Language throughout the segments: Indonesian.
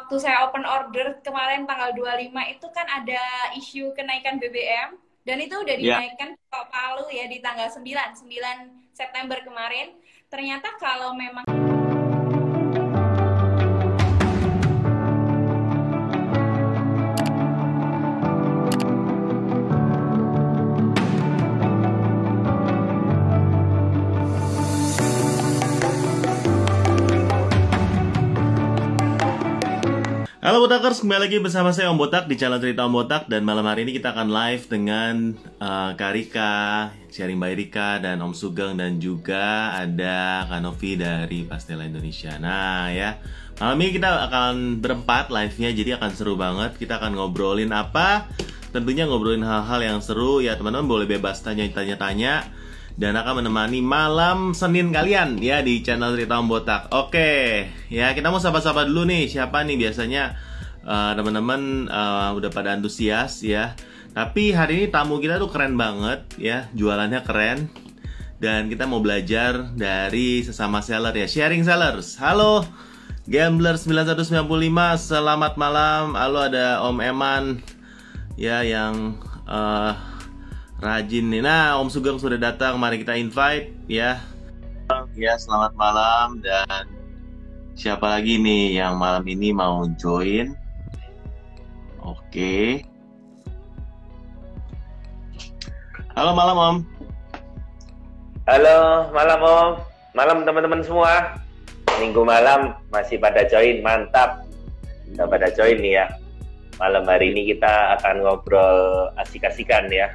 waktu saya open order kemarin tanggal 25 itu kan ada isu kenaikan BBM dan itu udah Ya. dinaikkan ke Palu ya di tanggal 9 September kemarin. Ternyata kalau memang Halo Botakers, kembali lagi bersama saya Om Botak di channel Cerita Om Botak. Dan malam hari ini kita akan live dengan Kak Rika, sharing by Rika, dan Om Sugeng, dan juga ada Kak Novi dari Pastela Indonesia. Nah ya, malam ini kita akan berempat live-nya, jadi akan seru banget. Kita akan ngobrolin apa? Tentunya ngobrolin hal-hal yang seru. Ya teman-teman boleh bebas tanya-tanya. Dan akan menemani malam Senin kalian ya di channel Cerita Om Botak. Oke, ya kita mau sapa-sapa dulu nih. Siapa nih biasanya teman-teman udah pada antusias ya. Tapi hari ini tamu kita tuh keren banget ya, jualannya keren. Dan kita mau belajar dari sesama seller ya, sharing sellers. Halo Gambler 9195, selamat malam. Halo, ada Om Eman ya yang rajin nih. Nah, Om Sugeng sudah datang, mari kita invite ya. Ya, selamat malam. Dan siapa lagi nih yang malam ini mau join? Oke. Halo malam Om. Halo malam Om, malam teman-teman semua. Minggu malam masih pada join, mantap. Kita pada join nih ya. Malam hari ini kita akan ngobrol asik-asikan ya.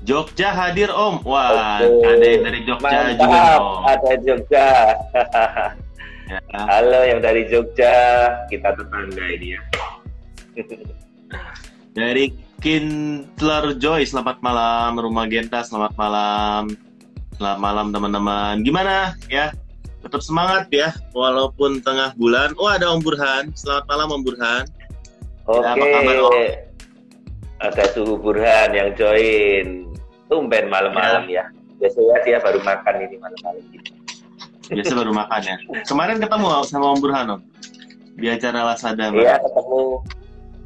Jogja hadir Om. Wah, Oke. ada yang dari Jogja Mantap, juga Om. ada Jogja. Ya. Halo yang dari Jogja, kita tetangga ini ya. Dari Kindler Joy, selamat malam. Rumah Genta, selamat malam. Selamat malam teman-teman. Gimana ya? Tetap semangat ya, walaupun tengah bulan. Oh, ada Om Burhan. Selamat malam Om Burhan. Oke, apa kabar, Om? ada Suhu Burhan yang join. Tumben malam-malam ya. Biasanya dia baru makan ini malam-malam gitu. Biasa baru makan ya. Kemarin ketemu sama Om Burhan Om di acara Lazada. Iya,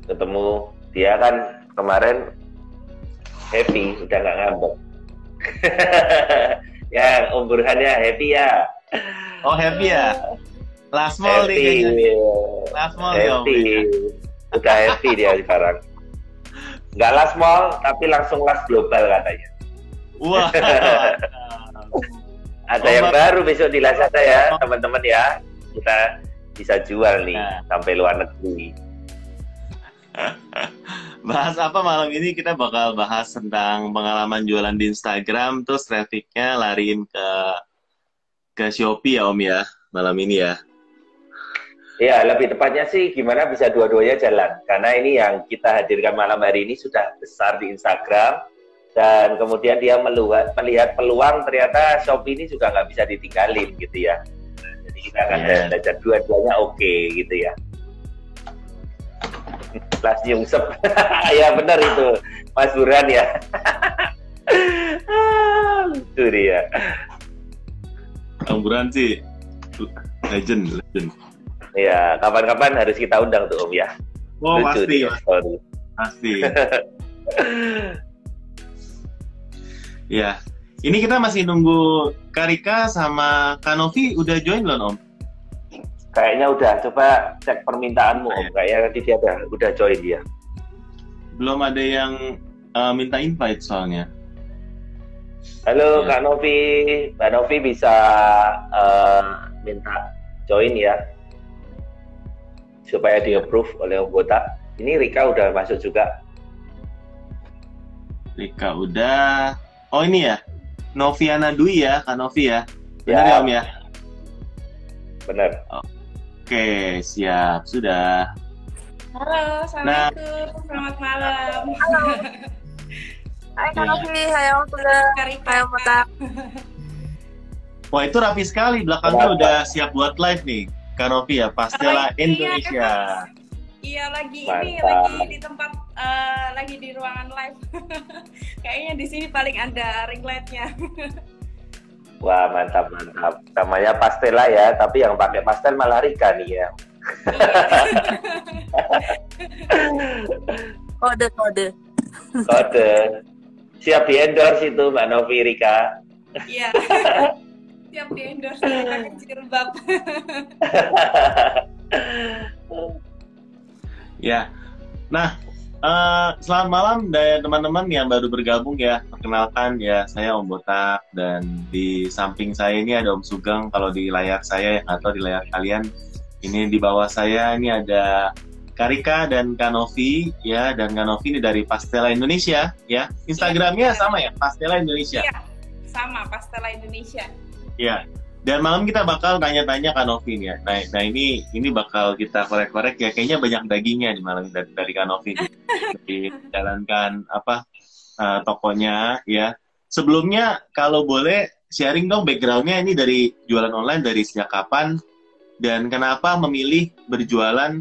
ketemu. Dia kan kemarin happy, udah nggak ngambek. Ya, Om Burhan ya happy ya. Oh, happy ya? Last mall nih kayaknya. Last mall ya Om. Happy. Udah happy dia sekarang. Nggak last mall, tapi langsung last global katanya. Wah. Ada yang baru besok di Lazada ya, teman-teman ya. Kita bisa jual nih sampai luar negeri. Bahas apa malam ini? Kita bakal bahas tentang pengalaman jualan di Instagram, terus trafficnya lariin ke Shopee ya Om ya, malam ini ya. Ya, lebih tepatnya sih gimana bisa dua-duanya jalan. Karena ini yang kita hadirkan malam hari ini sudah besar di Instagram. Dan kemudian dia melihat peluang, ternyata Shopee ini juga nggak bisa ditinggalin gitu ya. Jadi kita akan belajar dua-duanya oke gitu ya. Las nyungsep. Ya benar itu, Mas Burhan ya. Lucu dia. Om Burhan sih legend. Ya, kapan-kapan harus kita undang tuh Om ya. Oh, lucu pasti, dia, sorry. pasti. Ya, ini kita masih nunggu Kak Rika sama Kak Novi udah join belum Om? Kayaknya udah, coba cek permintaanmu Om. Kayaknya tadi dia udah join dia. Belum ada yang minta invite soalnya. Halo Ya. Kak Novi, Mbak Novi bisa minta join ya, supaya di-approve oleh Om Botak. Ini Rika udah masuk juga. Rika udah. Oh ini ya, Noviana Dwi ya, Kak Novi ya. Benar ya Om ya? Bener. Oke, siap, sudah. halo, assalamualaikum, selamat malam. Halo. Hai Kak Novi, hai Om Sugeng, hai Om Botak. Wah itu rapi sekali, belakangnya Kenapa? udah siap buat live nih, Kak Novi ya, Pastela Iya, Indonesia. Iya lagi Mantap. lagi di tempat lagi di ruangan live. Kayaknya di sini paling ada ring light-nya. Wah mantap. Namanya Pastela ya, tapi yang pakai pastel malah Rika nih ya. Kode. Kode. Siap di endorse itu Mbak Novi Rika. Iya. Siap di endorse pakai jilbab. Ya. Nah, selamat malam dari teman-teman yang baru bergabung ya. Perkenalkan ya, saya Om Botak dan di samping saya ini ada Om Sugeng. Kalau di layar saya atau di layar kalian, ini di bawah saya ini ada Karika dan Kanovi ya, dan Kanovi ini dari Pastela Indonesia ya. Instagramnya sama ya, Pastela Indonesia. Iya, sama Pastela Indonesia. Ya. Dan malam kita bakal tanya-tanya Kanovi ya. Nah ini bakal kita korek-korek ya. Kayaknya banyak dagingnya di malam dari Kanovi. Jalankan tokonya ya. Sebelumnya kalau boleh sharing dong backgroundnya ini dari jualan online dari sejak kapan dan kenapa memilih berjualan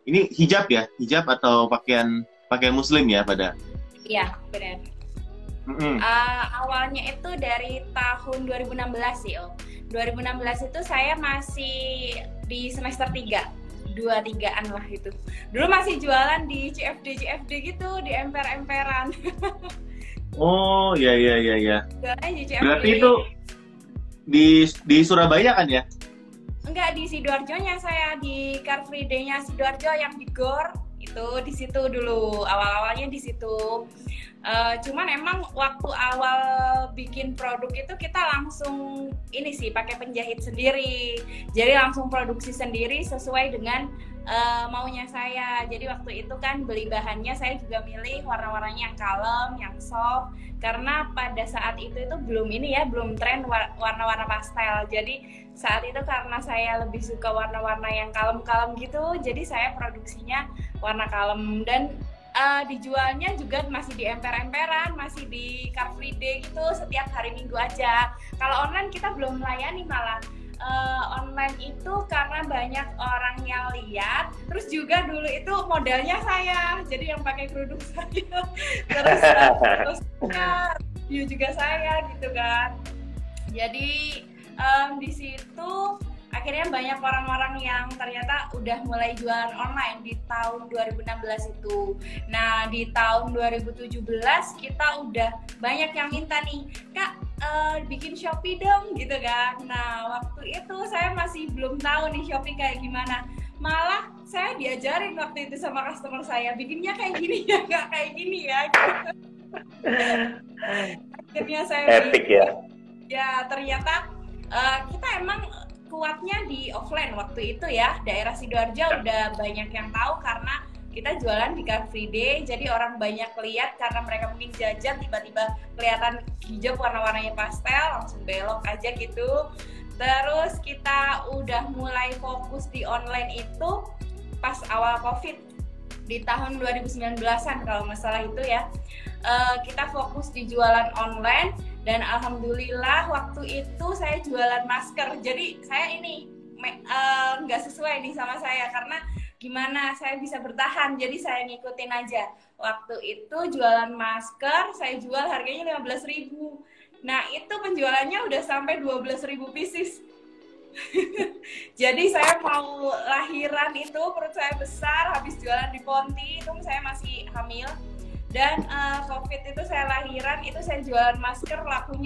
ini hijab ya, hijab atau pakaian Muslim ya pada? Iya benar. Awalnya itu dari tahun 2016 sih Om. 2016 itu saya masih di semester 3, 2-3an lah itu. Dulu masih jualan di CFD gitu, di emper-emperan. Oh iya. Jualannya di CFD. Berarti itu di Surabaya kan ya? Enggak, di Sidoarjonya saya, di Car Free Day-nya Sidoarjo yang di GOR. Itu di situ dulu, awal-awalnya di situ. Cuman emang waktu awal bikin produk itu kita langsung ini sih pakai penjahit sendiri, jadi langsung produksi sendiri sesuai dengan maunya saya. Jadi waktu itu kan beli bahannya saya juga milih warna-warnanya yang kalem, yang soft, karena pada saat itu belum tren warna-warna pastel. Jadi saat itu karena saya lebih suka warna-warna yang kalem-kalem gitu, jadi saya produksinya warna kalem dan dijualnya juga masih di emper-emperan, masih di Car Free Day gitu setiap hari Minggu aja. Kalau online kita belum melayani malah. Online itu karena banyak orang yang lihat, terus juga dulu itu modalnya saya, jadi yang pakai kerudung saya, terus review juga saya gitu kan. Jadi di situ akhirnya banyak orang-orang yang ternyata udah mulai jualan online di tahun 2016 itu. Nah di tahun 2017 kita udah banyak yang minta nih, Kak bikin Shopee dong gitu kan. Nah waktu itu saya masih belum tahu nih Shopee kayak gimana. Malah saya diajarin waktu itu sama customer saya, bikinnya kayak gini ya, nggak kayak gini ya gitu. Akhirnya saya epic ya. Ya ternyata kita emang kuatnya di offline waktu itu ya. Daerah Sidoarjo udah banyak yang tahu karena kita jualan di Car Free Day, jadi orang banyak lihat karena mereka mungkin jajan tiba-tiba kelihatan hijab warna-warnanya pastel, langsung belok aja gitu. Terus kita udah mulai fokus di online itu pas awal COVID di tahun 2019-an kalau masalah itu ya. Kita fokus di jualan online dan alhamdulillah waktu itu saya jualan masker. Jadi saya ini nggak sesuai nih sama saya karena gimana saya bisa bertahan, jadi saya ngikutin aja. Waktu itu jualan masker, saya jual harganya 15.000. Nah itu penjualannya udah sampai 12.000 pieces. Jadi saya mau lahiran itu, perut saya besar, habis jualan di Ponti, itu saya masih hamil. Dan COVID itu saya lahiran, itu saya jualan masker, laku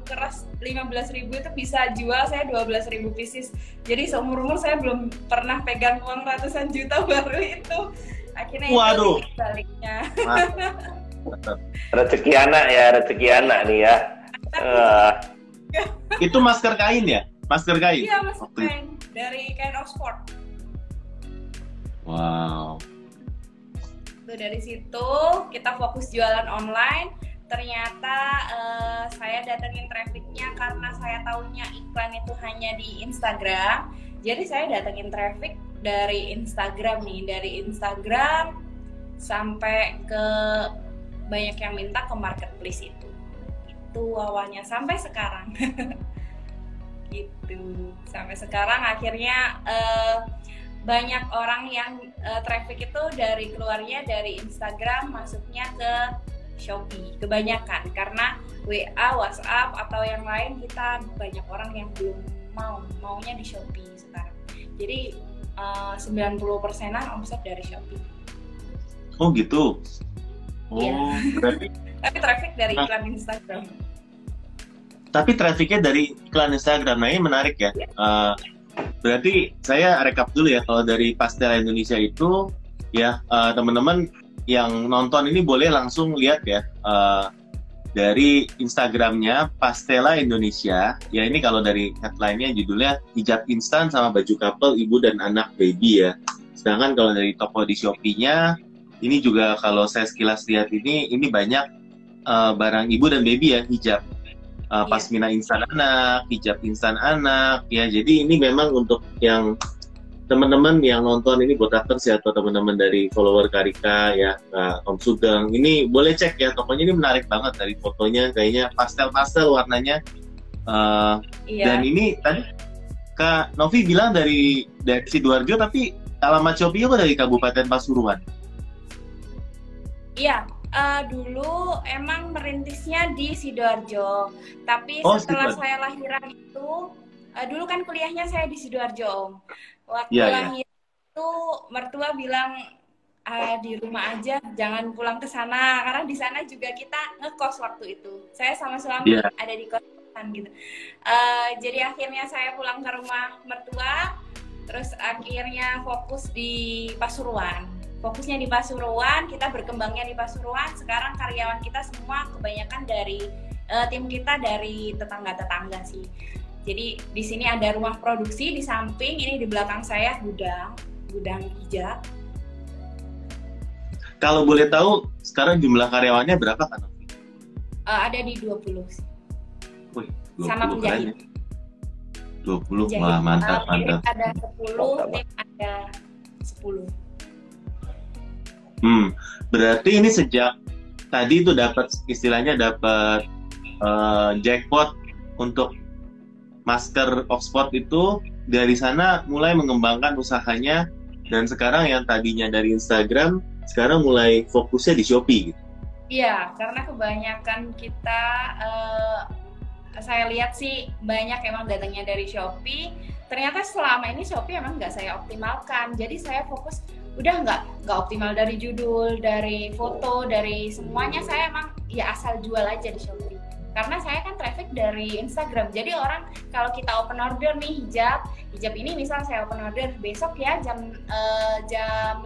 keras 15.000 itu bisa jual saya 12.000 pieces. Jadi seumur-umur saya belum pernah pegang uang ratusan juta baru itu. Akhirnya waduh, itu baliknya. Rezeki anak nih ya. Itu masker kain ya? Masker kain? Iya, masker kain. Dari kain Oxford. Wow. Dari situ kita fokus jualan online. Ternyata saya datengin trafficnya karena saya tahunya iklan itu hanya di Instagram. Jadi saya datengin traffic dari Instagram nih, dari Instagram sampai ke banyak yang minta ke marketplace itu. Itu awalnya sampai sekarang. Gitu. Sampai sekarang akhirnya banyak orang yang traffic itu dari keluarnya dari Instagram masuknya ke Shopee kebanyakan karena WA, WhatsApp atau yang lain kita banyak orang yang belum maunya di Shopee sekarang Jadi 90%-an omset dari Shopee. Oh gitu. Oh, Iya. berarti Tapi traffic dari iklan Instagram. tapi trafficnya dari iklan Instagram. Nah, ini menarik ya. Berarti saya rekap dulu ya, kalau dari Pastela Indonesia itu ya, teman-teman yang nonton ini boleh langsung lihat ya, dari Instagramnya Pastela Indonesia. Ya, ini kalau dari headline-nya judulnya hijab instan sama baju couple ibu dan anak baby ya. Sedangkan kalau dari toko di Shopee-nya, ini juga kalau saya sekilas lihat ini banyak barang ibu dan baby ya, hijab. Pasmina instan anak, hijab instan anak ya. Jadi ini memang untuk yang teman-teman yang nonton ini, botakers ya, atau teman-teman dari follower Karika ya, Om Sugeng, ini boleh cek ya, tokonya ini menarik banget dari fotonya, kayaknya pastel-pastel warnanya. Dan ini tadi Kak Novi bilang dari Sidoarjo, tapi alamat Shopee kok dari Kabupaten Pasuruan. Iya, dulu emang merintisnya di Sidoarjo, tapi setelah saya lahiran itu, dulu kan kuliahnya saya di Sidoarjo, Om. Waktu lahir itu mertua bilang, di rumah aja, jangan pulang ke sana, karena di sana juga kita ngekos waktu itu. Saya sama suami ada di kosan gitu. Jadi akhirnya saya pulang ke rumah mertua, terus akhirnya fokus di Pasuruan. Fokusnya di Pasuruan, kita berkembangnya di Pasuruan. Sekarang karyawan kita semua kebanyakan dari tim kita dari tetangga-tetangga sih. Jadi di sini ada rumah produksi, di samping ini di belakang saya gudang hijab. Kalau boleh tahu sekarang jumlah karyawannya berapa kan? Ada di 20 sih. Wih, 20 sama penjahit. 20, wah mantap. Ada 10, tim ada 10. Berarti ini sejak tadi itu dapat jackpot untuk masker Oxford itu, dari sana mulai mengembangkan usahanya, dan sekarang yang tadinya dari Instagram sekarang mulai fokusnya di Shopee gitu. Iya, karena kebanyakan kita saya lihat sih banyak emang datangnya dari Shopee. Ternyata selama ini Shopee emang nggak saya optimalkan, jadi saya fokus udah nggak optimal dari judul, dari foto, dari semuanya. Saya emang ya asal jual aja di Shopee. Karena saya kan traffic dari Instagram, jadi orang kalau kita open order nih hijab ini misal saya open order besok ya jam 5,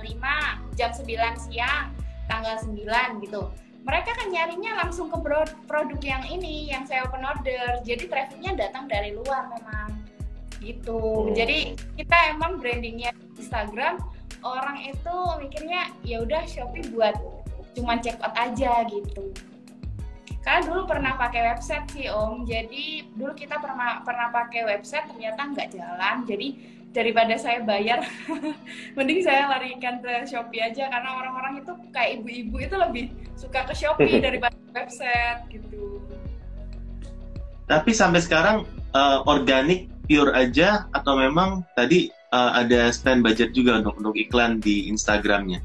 jam 9 siang, tanggal 9 gitu. Mereka kan nyarinya langsung ke produk yang ini, yang saya open order, jadi trafficnya datang dari luar memang gitu. Jadi kita emang brandingnya Instagram, orang itu mikirnya ya udah Shopee buat cuman check out aja gitu. Karena dulu pernah pakai website sih Om, jadi dulu kita pernah pakai website, ternyata nggak jalan, jadi daripada saya bayar mending saya larikan ke Shopee aja, karena orang-orang itu kayak ibu-ibu itu lebih suka ke Shopee daripada website gitu. Tapi sampai sekarang organik pure aja, atau memang tadi ada spend budget juga untuk iklan di Instagramnya?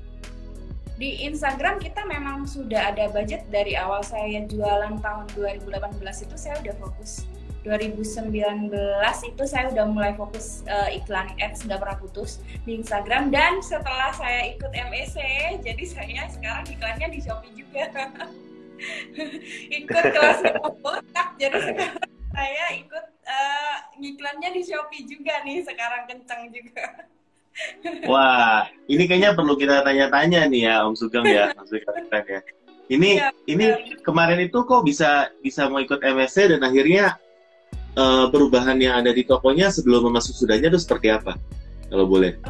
Di Instagram kita memang sudah ada budget dari awal saya jualan tahun 2018 itu saya udah fokus. 2019 itu saya udah mulai fokus iklan ads, nggak pernah putus di Instagram. Dan setelah saya ikut MEC, jadi saya sekarang iklannya di Shopee juga. Ikut kelas botak, jadi sekarang saya ikut iklannya di Shopee juga nih, sekarang kencang juga. Wah, ini kayaknya perlu kita tanya-tanya nih ya Om Sugeng ya, Om Sugeng ya. Ini kemarin itu kok bisa mau ikut MSC, dan akhirnya perubahan yang ada di tokonya sebelum masuk sudahnya itu seperti apa? Kalau boleh.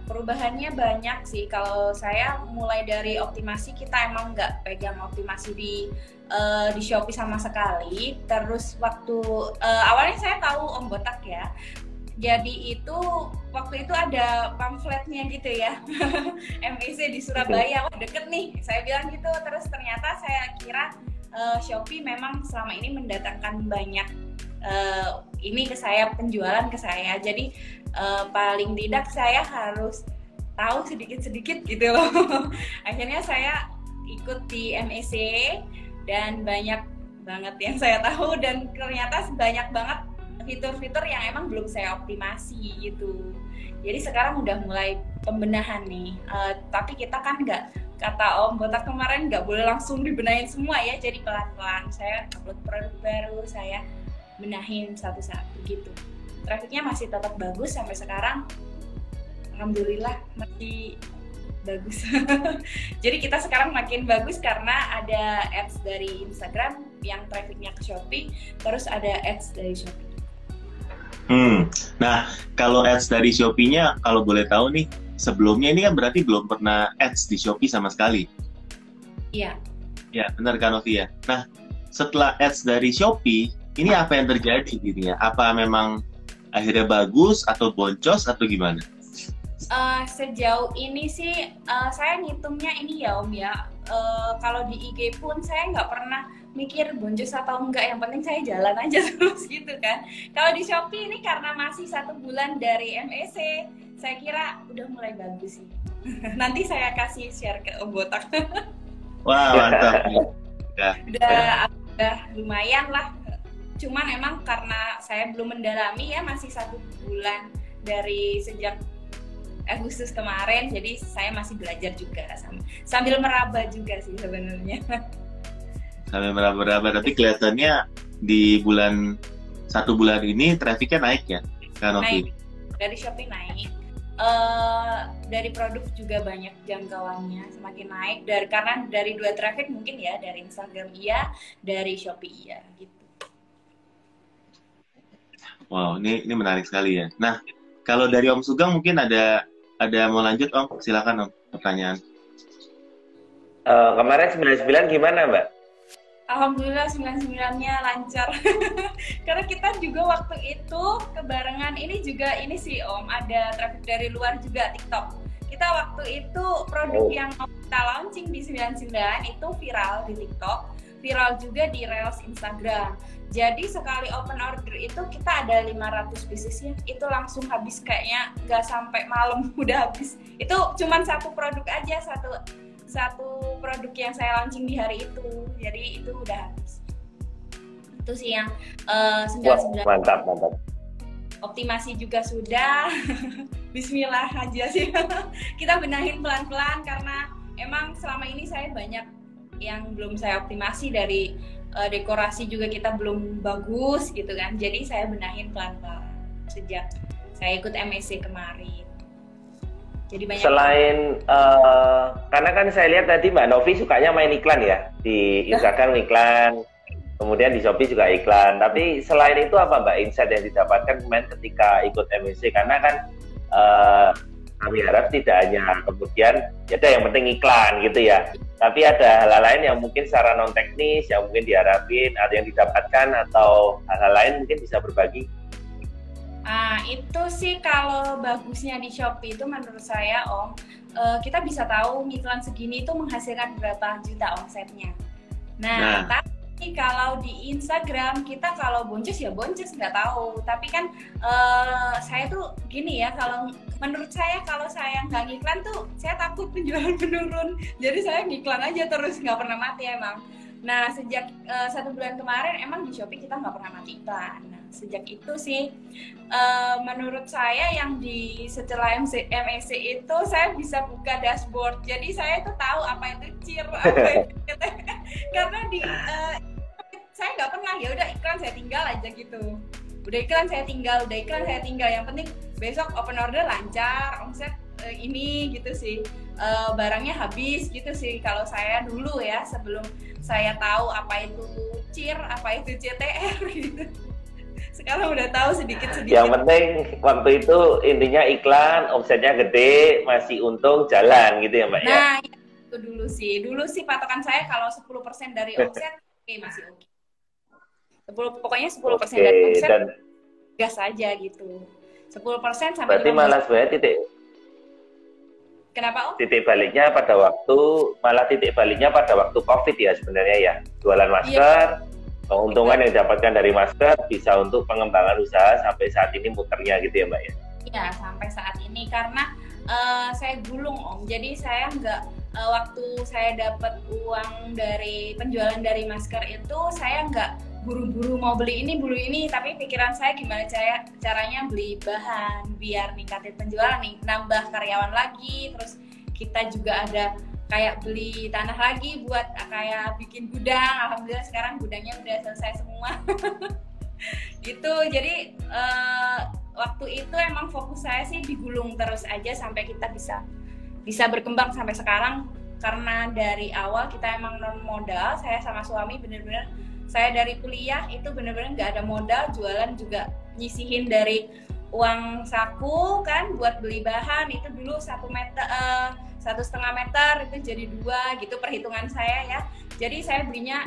Perubahannya banyak sih. Kalau saya mulai dari optimasi, kita emang nggak pegang optimasi di Shopee sama sekali. Terus waktu awalnya saya tahu Om Botak ya. Jadi itu waktu itu ada pamfletnya gitu ya, MEC di Surabaya, wah deket nih, saya bilang gitu. Terus ternyata saya kira Shopee memang selama ini mendatangkan banyak ini ke saya, penjualan ke saya. Jadi paling tidak saya harus tahu sedikit-sedikit gitu loh. Akhirnya saya ikut di MEC dan banyak banget yang saya tahu, dan ternyata banyak banget fitur-fitur yang emang belum saya optimasi gitu. Jadi sekarang udah mulai pembenahan nih. Tapi kita kan nggak, kata Om Botak kemarin, nggak boleh langsung dibenahin semua ya. Jadi pelan-pelan saya upload produk baru, saya benahin satu-satu gitu. Trafficnya masih tetap bagus sampai sekarang. Alhamdulillah masih bagus. Jadi kita sekarang makin bagus karena ada ads dari Instagram yang trafficnya ke Shopee, terus ada ads dari Shopee. Nah, kalau ads dari Shopee-nya, kalau boleh tahu nih, sebelumnya ini kan berarti belum pernah ads di Shopee sama sekali. Iya. Ya, benar kan Novi ya? Nah, setelah ads dari Shopee, ini apa yang terjadi gitu ya? Apa memang akhirnya bagus atau boncos atau gimana? Sejauh ini sih saya ngitungnya ini ya Om ya, kalau di IG pun saya nggak pernah mikir boncos atau enggak, yang penting saya jalan aja terus gitu kan. Kalau di Shopee ini karena masih 1 bulan dari MEC, saya kira udah mulai bagus sih. Nanti saya kasih share ke Om Botak. Wah, mantap. Udah lumayan lah. Cuman emang karena saya belum mendalami ya, masih 1 bulan dari sejak Agustus kemarin, jadi saya masih belajar juga sambil meraba juga sih sebenarnya. Sambil meraba-raba, tapi kelihatannya di 1 bulan ini trafficnya naik ya, kan Novi? Naik, dari Shopee naik, dari produk juga banyak jangkauannya semakin naik, karena dari 2 traffic mungkin ya, dari Instagram iya, dari Shopee iya gitu. Wow, ini menarik sekali ya. Nah, kalau dari Om Sugeng mungkin ada mau lanjut Om, silakan Om, pertanyaan. Kemarin 99 gimana Mbak? Alhamdulillah 99-nya lancar. Karena kita juga waktu itu kebarengan ini sih Om, ada traffic dari luar juga TikTok. Kita waktu itu produk yang mau kita launching di 99 itu viral di TikTok, viral juga di Reels Instagram. Jadi sekali open order itu kita ada 500 pieces ya, itu langsung habis, kayaknya nggak sampai malam udah habis. Itu cuman 1 produk aja, satu produk yang saya launching di hari itu, jadi itu udah habis. Itu sih yang 99. Mantap. Optimasi juga sudah. Bismillah aja sih. Kita benahin pelan-pelan karena emang selama ini saya banyak yang belum saya optimasi, dari dekorasi juga kita belum bagus gitu kan. Jadi saya benahin pelan-pelan sejak saya ikut MEC kemarin. Jadi banyak. Selain karena kan saya lihat tadi Mbak Novi sukanya main iklan ya, di Instagram iklan, kemudian di Shopee juga iklan. Tapi selain itu apa Mbak insight yang didapatkan kemarin ketika ikut MEC? Karena kan kami harap tidak hanya kemudian ya yang penting iklan gitu ya, tapi ada hal-hal lain yang mungkin secara non teknis yang mungkin diharapin, ada yang didapatkan, atau hal-hal lain mungkin bisa berbagi. Itu sih kalau bagusnya di Shopee itu menurut saya Om, kita bisa tahu iklan segini itu menghasilkan berapa juta omsetnya. Nah. Tapi kalau di Instagram kita kalau boncos ya boncos, nggak tahu. Tapi kan saya tuh gini ya, kalau menurut saya kalau saya nggak ngiklan tuh saya takut penjualan menurun. Jadi saya ngiklan aja terus, nggak pernah mati emang. Nah sejak 1 bulan kemarin emang di Shopee kita nggak pernah mati iklan. Nah, sejak itu sih menurut saya yang setelah MEC itu saya bisa buka dashboard. Jadi saya tuh tahu apa itu cheer, apa itu karena di saya nggak pernah, ya udah iklan saya tinggal aja gitu. Udah iklan saya tinggal. Yang penting besok open order lancar, omset ini gitu sih. Barangnya habis gitu sih kalau saya dulu ya, sebelum saya tahu apa itu cheer, apa itu CTR gitu. Sekarang udah tahu sedikit-sedikit. Yang penting waktu itu intinya iklan, omsetnya gede, masih untung, jalan gitu ya Mbak ya? Nah, itu dulu sih patokan saya kalau 10% dari omset, masih oke. 10% dari omset, gas aja gitu. 10% sampai 15%. Berarti malah sebenarnya Kenapa Om? Titik baliknya pada waktu COVID ya sebenarnya ya. Jualan masker, keuntungan yang didapatkan dari masker bisa untuk pengembangan usaha sampai saat ini muternya gitu ya Mbak ya? Iya, sampai saat ini karena saya gulung Om. Jadi saya nggak, waktu saya dapat uang dari penjualan dari masker itu, saya nggak buru-buru mau beli ini, tapi pikiran saya gimana caranya beli bahan biar ningkatin penjualan nih, nambah karyawan lagi, terus kita juga ada kayak beli tanah lagi buat kayak bikin gudang. Alhamdulillah sekarang gudangnya udah selesai semua. Gitu, jadi waktu itu emang fokus saya sih digulung terus aja sampai kita bisa berkembang sampai sekarang. Karena dari awal kita emang non modal, saya sama suami bener-bener, saya dari kuliah itu bener-bener nggak ada modal, jualan juga nyisihin dari uang saku kan buat beli bahan. Itu dulu 1,5 meter itu jadi 2 gitu perhitungan saya ya. Jadi saya belinya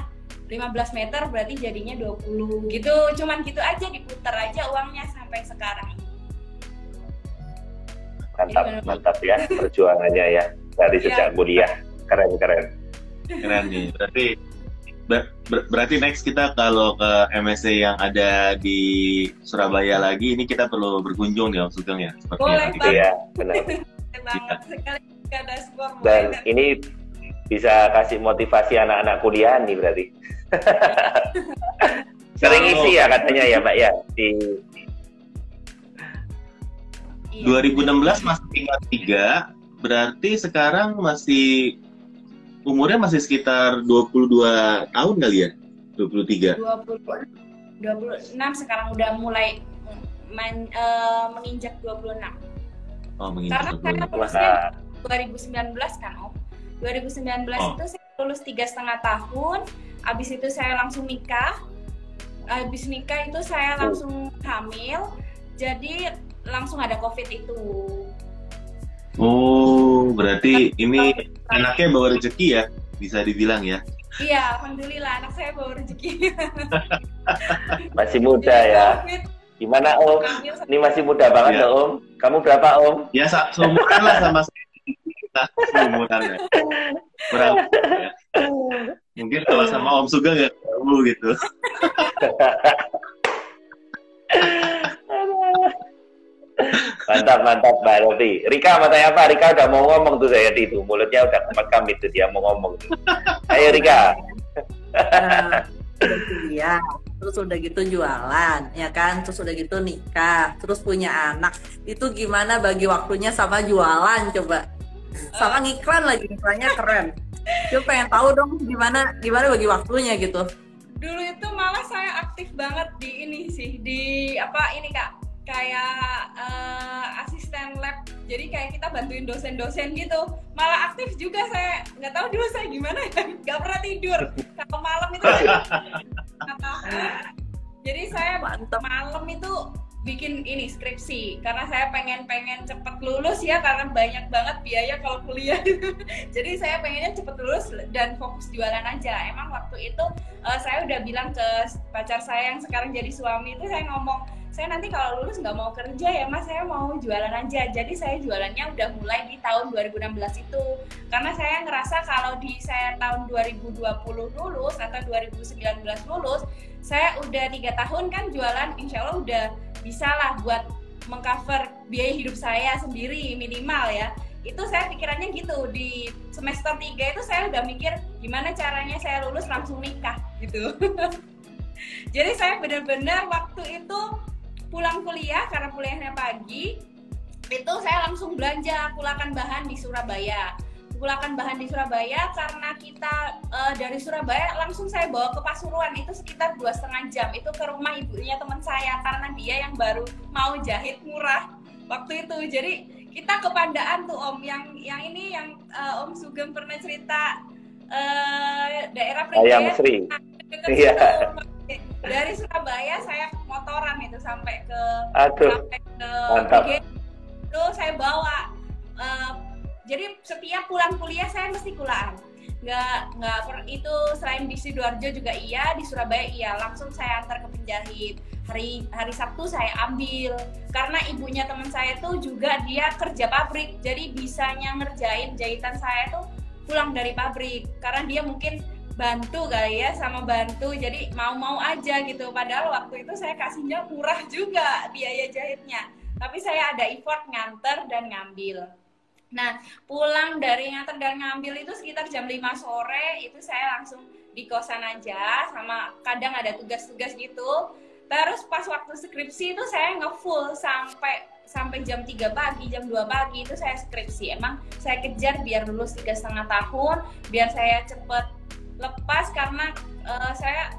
15 meter berarti jadinya 20 gitu, cuman gitu aja, diputar aja uangnya sampai sekarang. Mantap ya perjuangannya ya dari sejak kuliah. Keren nih. Berarti next kita kalau ke MSC yang ada di Surabaya lagi, ini kita perlu berkunjung nih Om Sugeng ya. Boleh gitu ya, benar. Sekali ada sport. Dan ini bisa kasih motivasi anak-anak kuliah nih berarti. Sering isi ya katanya ya Mbak ya di 2016 masih tinggal 3, berarti sekarang umurnya masih sekitar 22 tahun kali ya? 23. 26 sekarang udah mulai menginjak 26. Oh, menginjak 26. Karena saya lulusnya 2019 kan Om. 2019 itu saya lulus 3,5 tahun, abis itu saya langsung nikah, abis nikah itu saya langsung hamil, jadi langsung ada COVID itu. Oh, berarti ini anaknya bawa rezeki ya, bisa dibilang ya? Iya, alhamdulillah anak saya bawa rezeki. Masih muda ya. Gimana Om? Ini masih muda banget ya Om. Kamu berapa Om? Ya seumuran lah sama saya. Seumuran ya. Berapa ya? Mungkin kalau sama Om Sugeng ya tahu gitu. Mantap Mbak Rofi. Rika mau tanya apa? Rika udah mau ngomong tuh saya itu, mulutnya udah kemakam itu dia mau ngomong tuh. Ayo Rika. Iya, terus udah gitu jualan, ya kan? Terus udah gitu nikah, terus punya anak. Itu gimana bagi waktunya sama jualan coba? Sama ngiklan lagi, iklannya keren. Coba pengen tahu dong gimana bagi waktunya gitu. Dulu itu malah saya aktif banget di ini sih, di ini Kak, kayak asisten lab. Jadi kayak kita bantuin dosen-dosen gitu. Malah aktif juga saya. Nggak tahu dulu saya gimana ya, nggak pernah tidur. Kalau malam itu jadi saya malam itu bikin ini skripsi karena saya pengen cepet lulus ya, karena banyak banget biaya kalau kuliah gitu. Jadi saya pengennya cepet lulus dan fokus jualan aja. Emang waktu itu saya udah bilang ke pacar saya yang sekarang jadi suami itu, saya ngomong, saya nanti kalau lulus nggak mau kerja ya Mas, saya mau jualan aja. Jadi saya jualannya udah mulai di tahun 2016 itu. Karena saya ngerasa kalau saya tahun 2020 lulus atau 2019 lulus, saya udah 3 tahun kan jualan, insya Allah udah bisa lah buat mengcover biaya hidup saya sendiri minimal ya. Itu saya pikirannya gitu. Di semester 3 itu saya udah mikir gimana caranya saya lulus langsung nikah gitu. Jadi saya benar-benar waktu itu pulang kuliah, karena kuliahnya pagi, itu saya langsung belanja kulakan bahan di Surabaya. Kulakan bahan di Surabaya karena kita dari Surabaya langsung saya bawa ke Pasuruan, itu sekitar 2,5 jam. Itu ke rumah ibunya teman saya karena dia yang baru mau jahit murah waktu itu. Jadi kita ke Pandaan tuh Om, yang ini yang Om Sugeng pernah cerita daerah Ayam Sri. Iya. Dari Surabaya saya motoran itu sampai ke mantap. Itu saya bawa. Jadi setiap pulang kuliah saya mesti kulaan. Itu selain di Sidoarjo juga iya, di Surabaya iya. Langsung saya antar ke penjahit. Hari Sabtu saya ambil karena ibunya teman saya tuh juga dia kerja pabrik, jadi bisanya ngerjain jahitan saya tuh pulang dari pabrik karena dia mungkin bantu kali ya, sama bantu, jadi mau aja gitu. Padahal waktu itu saya kasihnya murah juga biaya jahitnya, tapi saya ada effort nganter dan ngambil Nah, pulang dari nganter dan ngambil itu sekitar jam 5 sore, itu saya langsung di kosan aja, sama kadang ada tugas-tugas gitu. Terus pas waktu skripsi itu saya nge-full sampai jam 3 pagi, jam 2 pagi itu saya skripsi. Emang saya kejar biar lulus 3,5 tahun, biar saya cepet lepas karena saya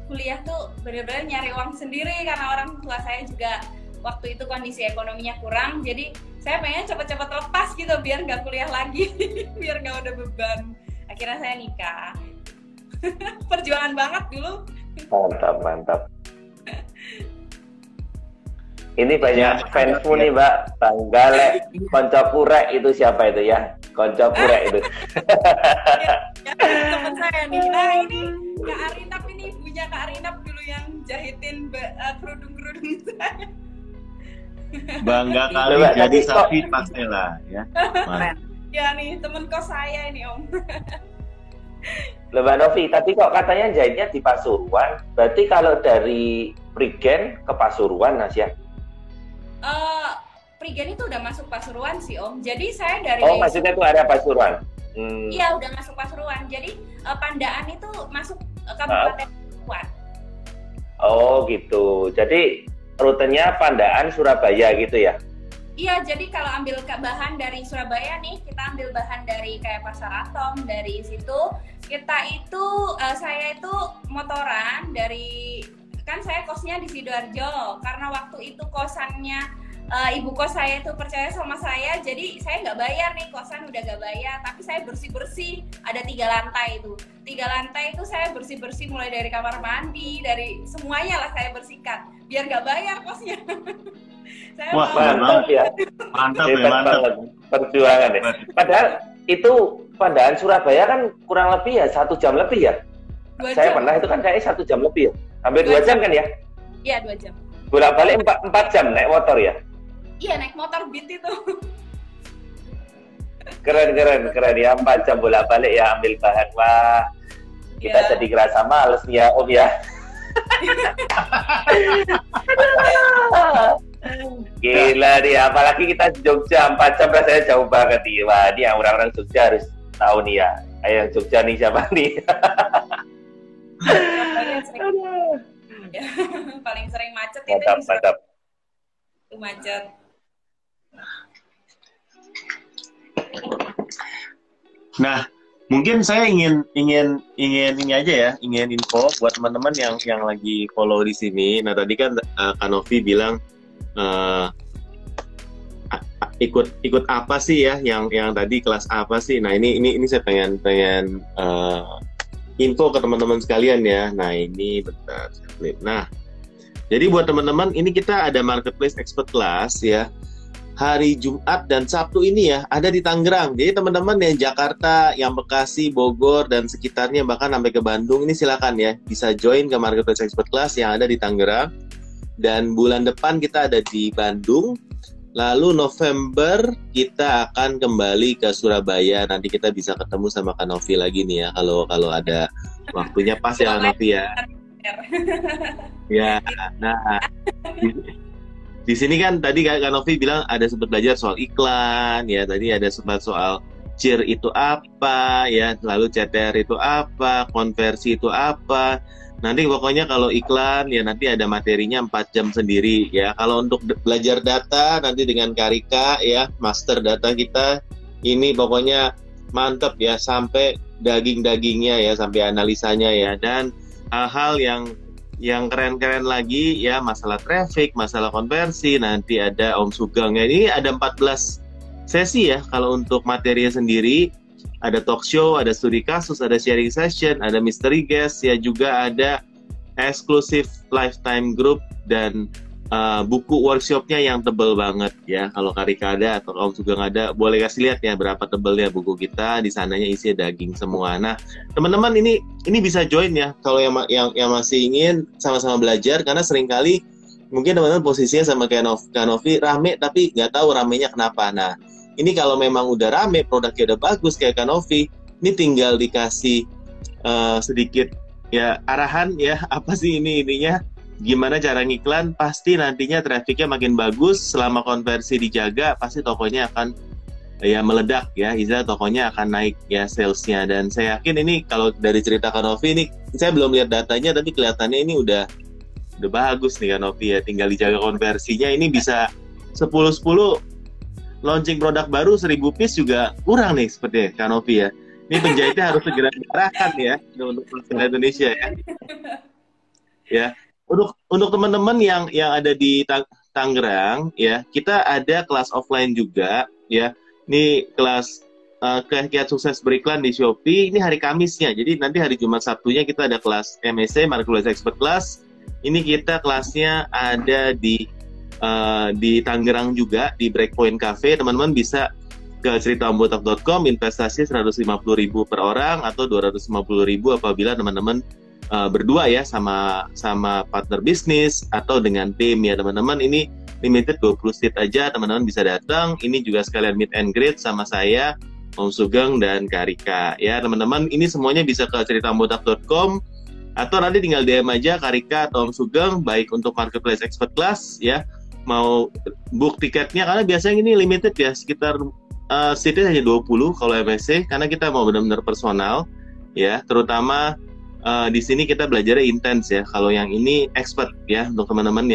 kuliah tuh bener-bener nyari uang sendiri karena orang tua saya juga waktu itu kondisi ekonominya kurang, jadi saya pengen cepet-cepet lepas gitu biar nggak kuliah lagi, biar nggak ada beban. Akhirnya saya nikah. Perjuangan banget dulu. Mantap, mantap. Ini banyak fansmu nih, Mbak. Tanggale, Konco Purek itu siapa itu ya? Konco Purek itu. Ya, teman saya nih. Nah ini Kak Arinap, ini punya Kak Arinap dulu yang jahitin kerudung-kerudung saya. Bangga kali Mbak, jadi tapi Safi Pastela ya. Ya nih temen kos saya ini Om. Loh, Mbak Novi, tadi kok katanya jahitnya di Pasuruan, berarti kalau dari Prigen ke Pasuruan, Nas ya? Prigen itu udah masuk Pasuruan sih Om. Jadi saya dari Oh, maksudnya itu area Pasuruan? Iya, udah masuk Pasuruan. Jadi Pandaan itu masuk Kabupaten Pasuruan. Oh gitu. Jadi rutenya Pandaan Surabaya gitu ya? Iya, jadi kalau ambil bahan dari Surabaya nih, kita ambil bahan dari kayak Pasar Atom, dari situ kita itu saya itu motoran dari, kan saya kosnya di Sidoarjo, karena waktu itu kosannya ibu kos saya itu percaya sama saya, jadi saya nggak bayar nih, kosan udah nggak bayar, tapi saya bersih-bersih, ada 3 lantai itu. 3 lantai itu saya bersih-bersih mulai dari kamar mandi, dari semuanya lah saya bersihkan, biar nggak bayar kosnya. Saya Wah, mantap ya. Mantap ya, Hebat mantap. banget perjuangan ya. Padahal itu Pandaan Surabaya kan kurang lebih ya 1 jam lebih ya. 2 Saya jam. pernah itu kan kayaknya 1 jam lebih ya. Hampir 2 2 jam kan ya? Iya, 2 jam. Bolak-balik 4 jam naik motor ya. Iya, naik motor Beat itu. Keren ya, 4 jam bolak-balik ya ambil bahan. Wah, kita Ya. jadi kerasa males nih ya Om ya. Gila nih, apalagi kita di Jogja 4 jam rasanya jauh banget nih. Wah, ini yang orang-orang Jogja harus tahu nih ya. Ayo yang Jogja nih siapa nih? Paling sering macet itu Mantap, di Surabaya. mantap. Itu macet. Nah, mungkin saya ingin ini aja ya, ingin info buat teman-teman yang lagi follow di sini. Nah, tadi kan Kak Novi bilang ikut apa sih ya, yang tadi kelas apa sih? Nah, ini saya pengen info ke teman-teman sekalian ya. Nah, ini bentar saya flip. Nah, jadi buat teman-teman, ini kita ada Marketplace Expert Class ya. Hari Jumat dan Sabtu ini ya, ada di Tangerang. Jadi teman-teman yang Jakarta, yang Bekasi, Bogor, dan sekitarnya, bahkan sampai ke Bandung, ini silakan ya, bisa join ke Marketplace Expert Class yang ada di Tangerang. Dan bulan depan kita ada di Bandung. Lalu November kita akan kembali ke Surabaya. Nanti kita bisa ketemu sama Kak Novi lagi nih ya, kalau ada waktunya pas ya Kak Novi ya. Ya, nah di sini kan tadi Kak Novi bilang ada sempat belajar soal iklan ya, tadi ada sempat soal CIR itu apa ya, lalu CTR itu apa, konversi itu apa. Nanti pokoknya kalau iklan ya nanti ada materinya 4 jam sendiri ya. Kalau untuk belajar data nanti dengan Karika ya, master data kita ini pokoknya mantep ya, sampai daging-dagingnya ya, sampai analisanya ya. Dan hal-hal yang keren-keren lagi ya, masalah traffic, masalah konversi, nanti ada Om Sugeng ya. Ini ada 14 sesi ya kalau untuk materinya sendiri. Ada talk show, ada studi kasus, ada sharing session, ada mystery guest ya, juga ada eksklusif lifetime group dan buku workshopnya yang tebel banget ya. Kalau Karika ada atau Om Sugeng ada, boleh kasih lihat ya berapa tebelnya buku kita. Di sananya isinya daging semua. Nah, teman-teman ini bisa join ya kalau yang masih ingin sama-sama belajar, karena seringkali mungkin teman-teman posisinya sama kayak Novi rame tapi nggak tahu ramenya kenapa. Nah, ini kalau memang udah rame, produknya udah bagus kayak Kak Novi, ini tinggal dikasih sedikit ya arahan ya, apa sih ininya, gimana cara ngiklan, pasti nantinya trafficnya makin bagus. Selama konversi dijaga, pasti tokonya akan ya meledak ya, istilah tokonya akan naik ya salesnya. Dan saya yakin ini kalau dari cerita Kak Novi ini, saya belum lihat datanya tapi kelihatannya ini udah bagus nih Kak Novi ya, tinggal dijaga konversinya. Ini bisa 10-10 launching produk baru 1000 piece juga kurang nih sepertinya Kak Novi ya. Ini penjahitnya harus segera diarahkan ya untuk masyarakat Indonesia ya. Ya, untuk teman-teman yang ada di Tangerang ya, kita ada kelas offline juga ya. Ini kelas Kiat Sukses Beriklan di Shopee. Ini hari Kamisnya. Jadi nanti hari Jumat Sabtunya kita ada kelas MSC Marketplace Expert Class. Ini kita kelasnya ada di Tangerang juga di Breakpoint Cafe. Teman-teman bisa ke ceritaombotak.com, investasi 150.000 per orang atau 250.000 apabila teman-teman berdua ya sama partner bisnis atau dengan tim ya teman-teman. Ini limited 20 seat aja, teman-teman bisa datang. Ini juga sekalian meet and greet sama saya, Om Sugeng dan Kak Rika ya teman-teman. Ini semuanya bisa ke ceritaombotak.com atau nanti tinggal DM aja Kak Rika atau Om Sugeng, baik untuk Marketplace Expert Class ya, mau book tiketnya karena biasanya ini limited ya, sekitar seatnya hanya 20 kalau MSC, karena kita mau benar-benar personal ya, terutama di sini kita belajarnya intens ya. Kalau yang ini expert ya untuk teman-teman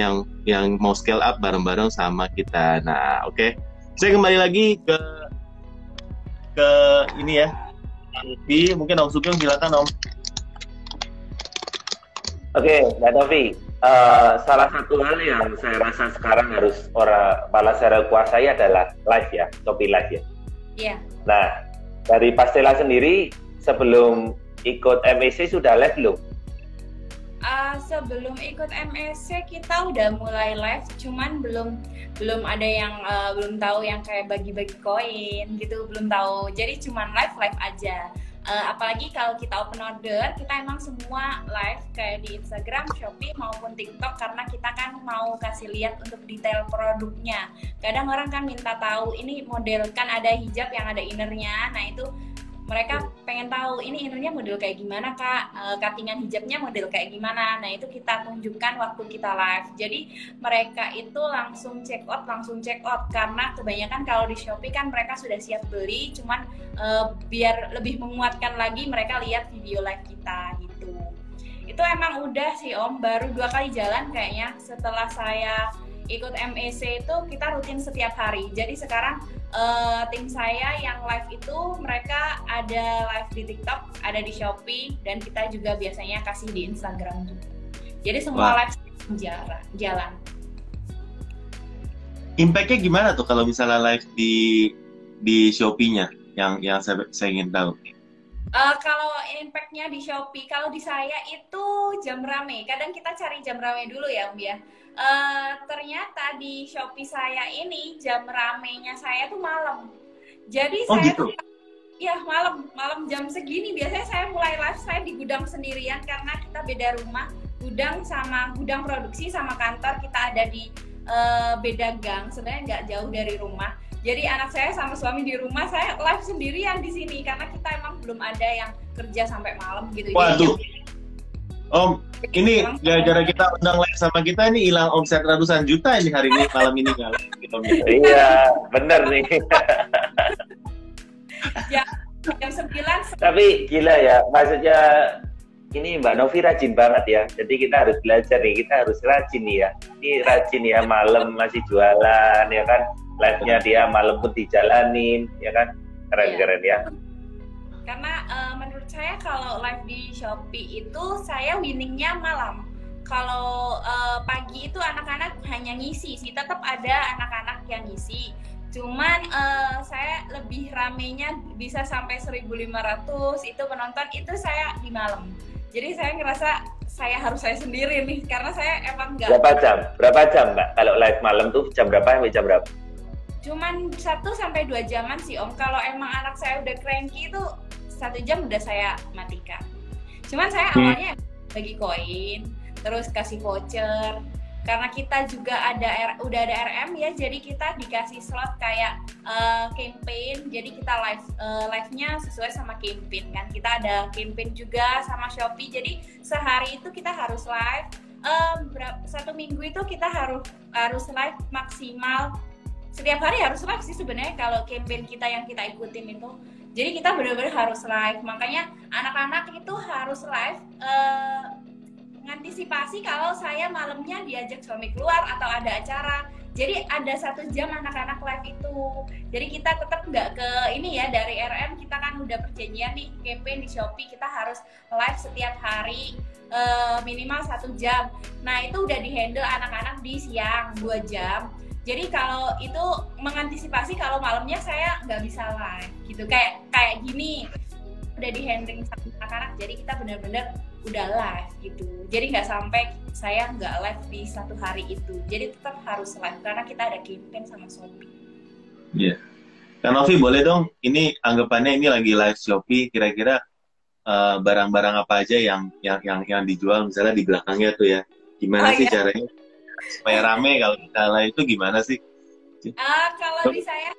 yang mau scale up bareng-bareng sama kita. Nah, oke. Saya kembali lagi ke ini ya. Novi, mungkin Om Sugeng silakan Om. Oke, Mbak Novi. Salah satu hal yang saya rasa sekarang harus malah saya kuasai adalah live ya, Shopee Live ya. Iya. Nah, dari Pastela sendiri sebelum ikut MSC sudah live belum? Sebelum ikut MSC kita udah mulai live, cuman belum ada yang belum tahu yang kayak bagi-bagi koin gitu, belum tahu. Jadi cuman live aja. Apalagi kalau kita open order, kita emang semua live kayak di Instagram, Shopee maupun TikTok, karena kita kan mau kasih lihat untuk detail produknya. Kadang orang kan minta tahu ini model, kan ada hijab yang ada innernya, nah itu mereka pengen tahu ini innernya model kayak gimana Kak, cuttingan hijabnya model kayak gimana. Nah itu kita tunjukkan waktu kita live. Jadi mereka itu langsung check out karena kebanyakan kalau di Shopee kan mereka sudah siap beli, cuman biar lebih menguatkan lagi mereka lihat video live kita gitu. Itu emang udah sih Om, baru 2 kali jalan kayaknya setelah saya ikut MEC itu kita rutin setiap hari. Jadi sekarang tim saya yang live itu mereka ada live di TikTok, ada di Shopee, dan kita juga biasanya kasih di Instagram juga. Jadi semua live jalan. Impact-nya gimana tuh kalau misalnya live di Shopee-nya yang saya ingin tahu? Kalau impact-nya di Shopee, kalau di saya itu jam rame. Kadang kita cari jam rame dulu ya Om ya. Ternyata di Shopee saya ini jam ramenya saya tuh malam. Jadi saya gitu? tuh ya malam jam segini biasanya saya mulai live, saya di gudang sendirian karena kita beda rumah. Gudang produksi sama kantor kita ada di beda gang, sebenarnya nggak jauh dari rumah. Jadi anak saya sama suami di rumah, saya live sendirian di sini karena kita emang belum ada yang kerja sampai malam gitu. Waduh. Om, ini gara-gara kita undang live sama kita ini hilang omset ratusan juta ini hari ini, malam ini nggak live. Iya, bener nih. Jam 9. Tapi gila ya, maksudnya ini Mbak Novi rajin banget ya. Jadi kita harus belajar nih, kita harus rajin nih ya. Ini rajin ya, malam masih jualan ya kan. Live-nya dia malam pun dijalanin ya kan. Keren-keren ya. Karena menurut saya kalau live di Shopee itu saya winningnya malam. Kalau pagi itu anak-anak hanya ngisi sih, tetap ada anak-anak yang ngisi. Cuman saya lebih ramenya bisa sampai 1.500 itu penonton, itu saya di malam. Jadi saya ngerasa harus saya sendiri nih, karena saya emang nggak. Berapa jam Mbak? Kalau live malam tuh jam berapa sampai jam berapa? Cuman 1-2 jaman sih Om. Kalau emang anak saya udah cranky itu 1 jam udah saya matikan. Cuman saya awalnya bagi koin, terus kasih voucher. Karena kita juga udah ada RM ya, jadi kita dikasih slot kayak campaign. Jadi kita live-nya sesuai sama campaign kan. Kita ada campaign juga sama Shopee. Jadi sehari itu kita harus live. 1 minggu itu kita harus live maksimal setiap hari harus live sih sebenarnya kalau campaign kita yang kita ikutin itu. Jadi kita benar-benar harus live, makanya anak-anak itu harus live, mengantisipasi kalau saya malamnya diajak suami keluar atau ada acara. Jadi ada 1 jam anak-anak live itu. Jadi kita tetap nggak ke ini ya, dari RM kita kan udah perjanjian nih campaign di Shopee kita harus live setiap hari minimal 1 jam. Nah itu udah dihandle anak-anak di siang 2 jam. Jadi kalau itu mengantisipasi kalau malamnya saya nggak bisa live gitu. Kayak gini udah dihandling sama anak-anak. Jadi kita benar-benar udah live gitu. Jadi nggak sampai saya nggak live di 1 hari itu. Jadi tetap harus live karena kita ada campaign sama Shopee. Iya. Kak Novi boleh dong, ini anggapannya ini lagi live Shopee, kira-kira barang-barang apa aja yang dijual misalnya di belakangnya tuh ya. Gimana sih caranya supaya rame kalau kita live itu gimana sih? Kalau di saya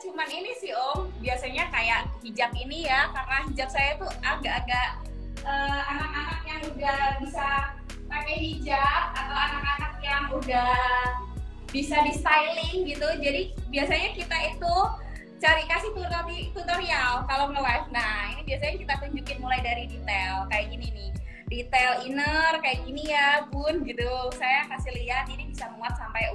cuman ini sih Om, biasanya kayak hijab ini ya, karena hijab saya tuh agak-agak anak-anak yang udah bisa pakai hijab atau anak-anak yang udah bisa di styling gitu. Jadi biasanya kita itu kasih tutorial kalau nge-live. Nah ini biasanya kita tunjukin mulai dari detail kayak gini nih, detail inner kayak gini ya bun gitu. Saya kasih lihat ini bisa muat sampai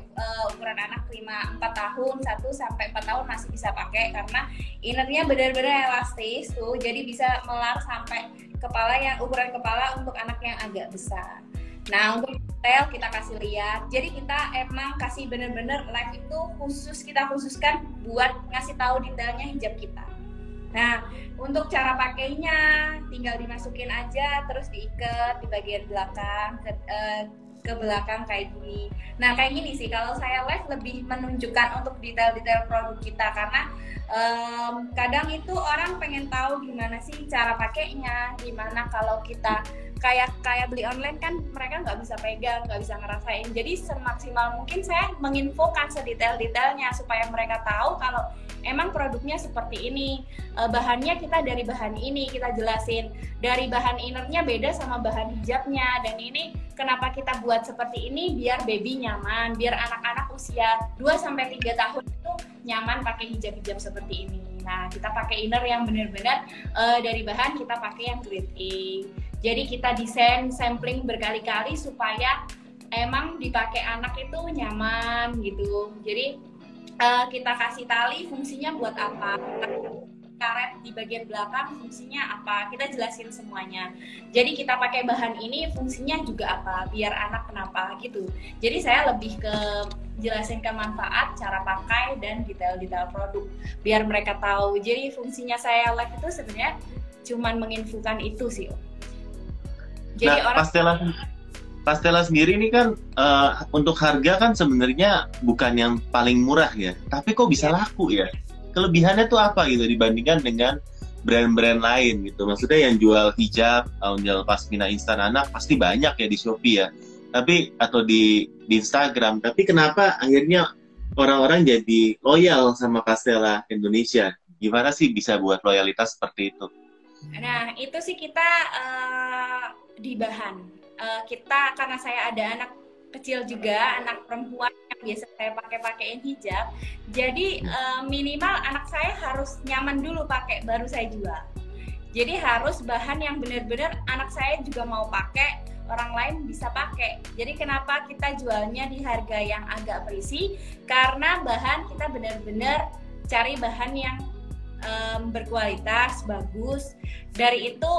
ukuran anak 4 tahun, 1 sampai 4 tahun masih bisa pakai karena innernya benar-benar elastis tuh. Jadi bisa melar sampai kepala yang ukuran kepala untuk anak yang agak besar. Nah untuk detail kita kasih lihat. Jadi kita emang kasih bener-bener live itu kita khususkan buat ngasih tahu detailnya hijab kita. Nah untuk cara pakainya tinggal dimasukin aja terus diikat di bagian belakang ke belakang kayak gini. Nah kayak gini sih kalau saya live lebih menunjukkan untuk detail-detail produk kita karena kadang itu orang pengen tahu gimana sih cara pakainya, gimana kalau kita kayak beli online kan mereka nggak bisa pegang, nggak bisa ngerasain. Jadi semaksimal mungkin saya menginfokan sedetail-detailnya supaya mereka tahu kalau emang produknya seperti ini, bahannya kita dari bahan ini, kita jelasin dari bahan innernya beda sama bahan hijabnya, dan ini kenapa kita buat seperti ini biar baby nyaman, biar anak-anak usia 2-3 tahun itu nyaman pakai hijab-hijab seperti ini. Nah kita pakai inner yang benar-benar dari bahan kita pakai yang grade A. Jadi kita desain sampling berkali-kali supaya emang dipakai anak itu nyaman gitu. Jadi kita kasih tali fungsinya buat apa, karet di bagian belakang fungsinya apa, kita jelasin semuanya. Jadi kita pakai bahan ini fungsinya juga apa, biar anak kenapa gitu. Jadi saya lebih ke jelasin ke manfaat, cara pakai, dan detail-detail produk biar mereka tahu. Jadi fungsinya saya live itu sebenarnya cuman menginfokan itu sih. Jadi nah, Pastela sendiri ini kan untuk harga kan sebenarnya bukan yang paling murah ya, tapi kok bisa laku ya? Kelebihannya tuh apa gitu dibandingkan dengan brand-brand lain gitu? Maksudnya yang jual hijab, jual pasmina instan anak pasti banyak ya di Shopee ya, tapi atau di Instagram. Tapi kenapa akhirnya orang-orang jadi loyal sama Pastela Indonesia? Gimana sih bisa buat loyalitas seperti itu? Nah itu sih kita di bahan. Kita karena saya ada anak kecil juga, anak perempuan yang biasa saya pakein hijab, jadi minimal anak saya harus nyaman dulu pakai baru saya jual. Jadi harus bahan yang benar-benar anak saya juga mau pakai, orang lain bisa pakai. Jadi kenapa kita jualnya di harga yang agak berisi? Karena bahan kita benar-benar cari bahan yang berkualitas, bagus. Dari itu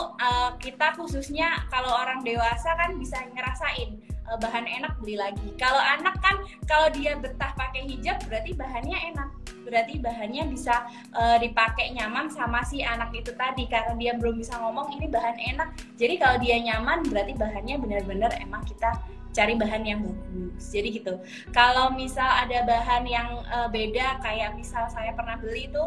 kita khususnya kalau orang dewasa kan bisa ngerasain bahan enak beli lagi. Kalau anak kan kalau dia betah pakai hijab berarti bahannya enak. Berarti bahannya bisa dipakai nyaman sama si anak itu tadi karena dia belum bisa ngomong ini bahan enak. Jadi kalau dia nyaman berarti bahannya benar-benar emang kita cari bahan yang bagus. Jadi gitu. Kalau misal ada bahan yang beda kayak misal saya pernah beli itu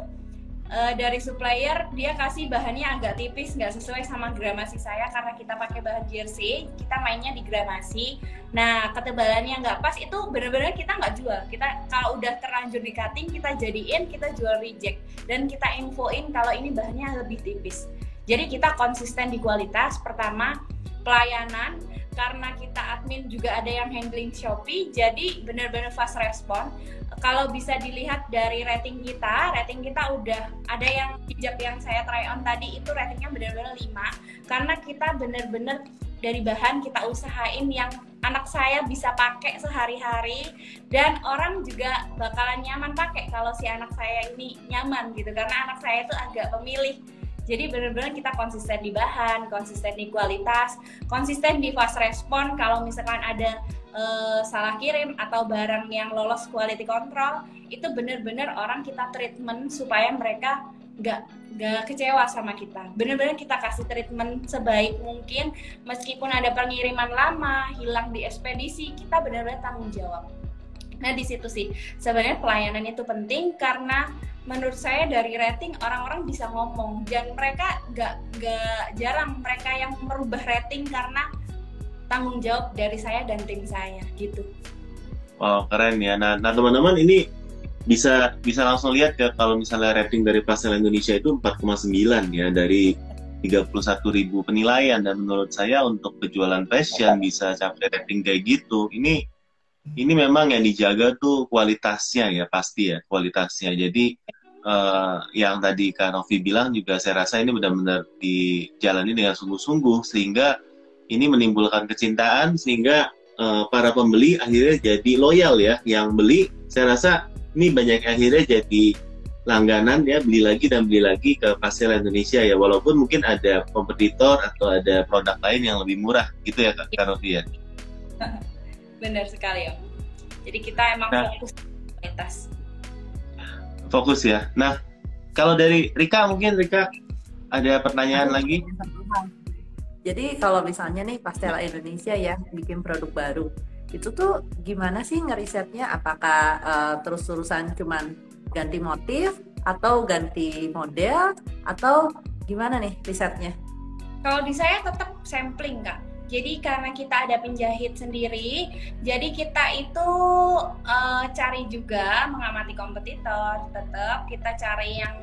dari supplier dia kasih bahannya agak tipis, nggak sesuai sama gramasi saya karena kita pakai bahan jersey, kita mainnya di gramasi. Nah ketebalannya nggak pas itu benar-benar kita nggak jual. Kita kalau udah terlanjur di cutting kita jadiin, kita jual reject dan kita infoin kalau ini bahannya lebih tipis. Jadi kita konsisten di kualitas. Pertama pelayanan, karena kita admin juga ada yang handling Shopee, jadi benar-benar fast respon. kalau bisa dilihat dari rating kita udah ada yang hijab yang saya try on tadi itu ratingnya benar-benar 5 karena kita benar-benar dari bahan kita usahain yang anak saya bisa pakai sehari-hari dan orang juga bakalan nyaman pakai kalau si anak saya ini nyaman gitu karena anak saya itu agak pemilih. Jadi benar-benar kita konsisten di bahan, konsisten di kualitas, konsisten di fast respon. Kalau misalkan ada salah kirim atau barang yang lolos quality control, itu benar-benar orang kita treatment supaya mereka nggak kecewa sama kita. Benar-benar kita kasih treatment sebaik mungkin, meskipun ada pengiriman lama, hilang di ekspedisi, kita benar-benar tanggung jawab. Nah di situ sih sebenarnya pelayanan itu penting karena menurut saya dari rating orang-orang bisa ngomong dan mereka nggak jarang mereka yang merubah rating karena tanggung jawab dari saya dan tim saya gitu. Wow, keren ya. Nah teman-teman ini bisa langsung lihat ya kalau misalnya rating dari Pastel Indonesia itu 4,9 ya dari 31.000 penilaian dan menurut saya untuk penjualan fashion bisa capai rating kayak gitu. Ini memang yang dijaga tuh kualitasnya ya pasti ya kualitasnya. Jadi yang tadi Kak Novi bilang juga saya rasa ini benar-benar dijalani dengan sungguh-sungguh sehingga ini menimbulkan kecintaan sehingga para pembeli akhirnya jadi loyal ya. Yang beli saya rasa ini banyak akhirnya jadi langganan ya beli lagi ke Pastel Indonesia ya walaupun mungkin ada kompetitor atau ada produk lain yang lebih murah gitu ya Kak Novi ya. Benar sekali Om. Jadi kita emang fokus kualitas. Fokus ya. Nah, kalau dari Rika mungkin Rika ada pertanyaan lagi? Jadi kalau misalnya nih Pastel Indonesia ya bikin produk baru, itu tuh gimana sih ngerisetnya? Apakah terus-terusan cuman ganti motif atau ganti model atau gimana nih risetnya? Kalau di saya tetap sampling Kak. Jadi karena kita ada penjahit sendiri, jadi kita itu cari juga mengamati kompetitor, tetap kita cari yang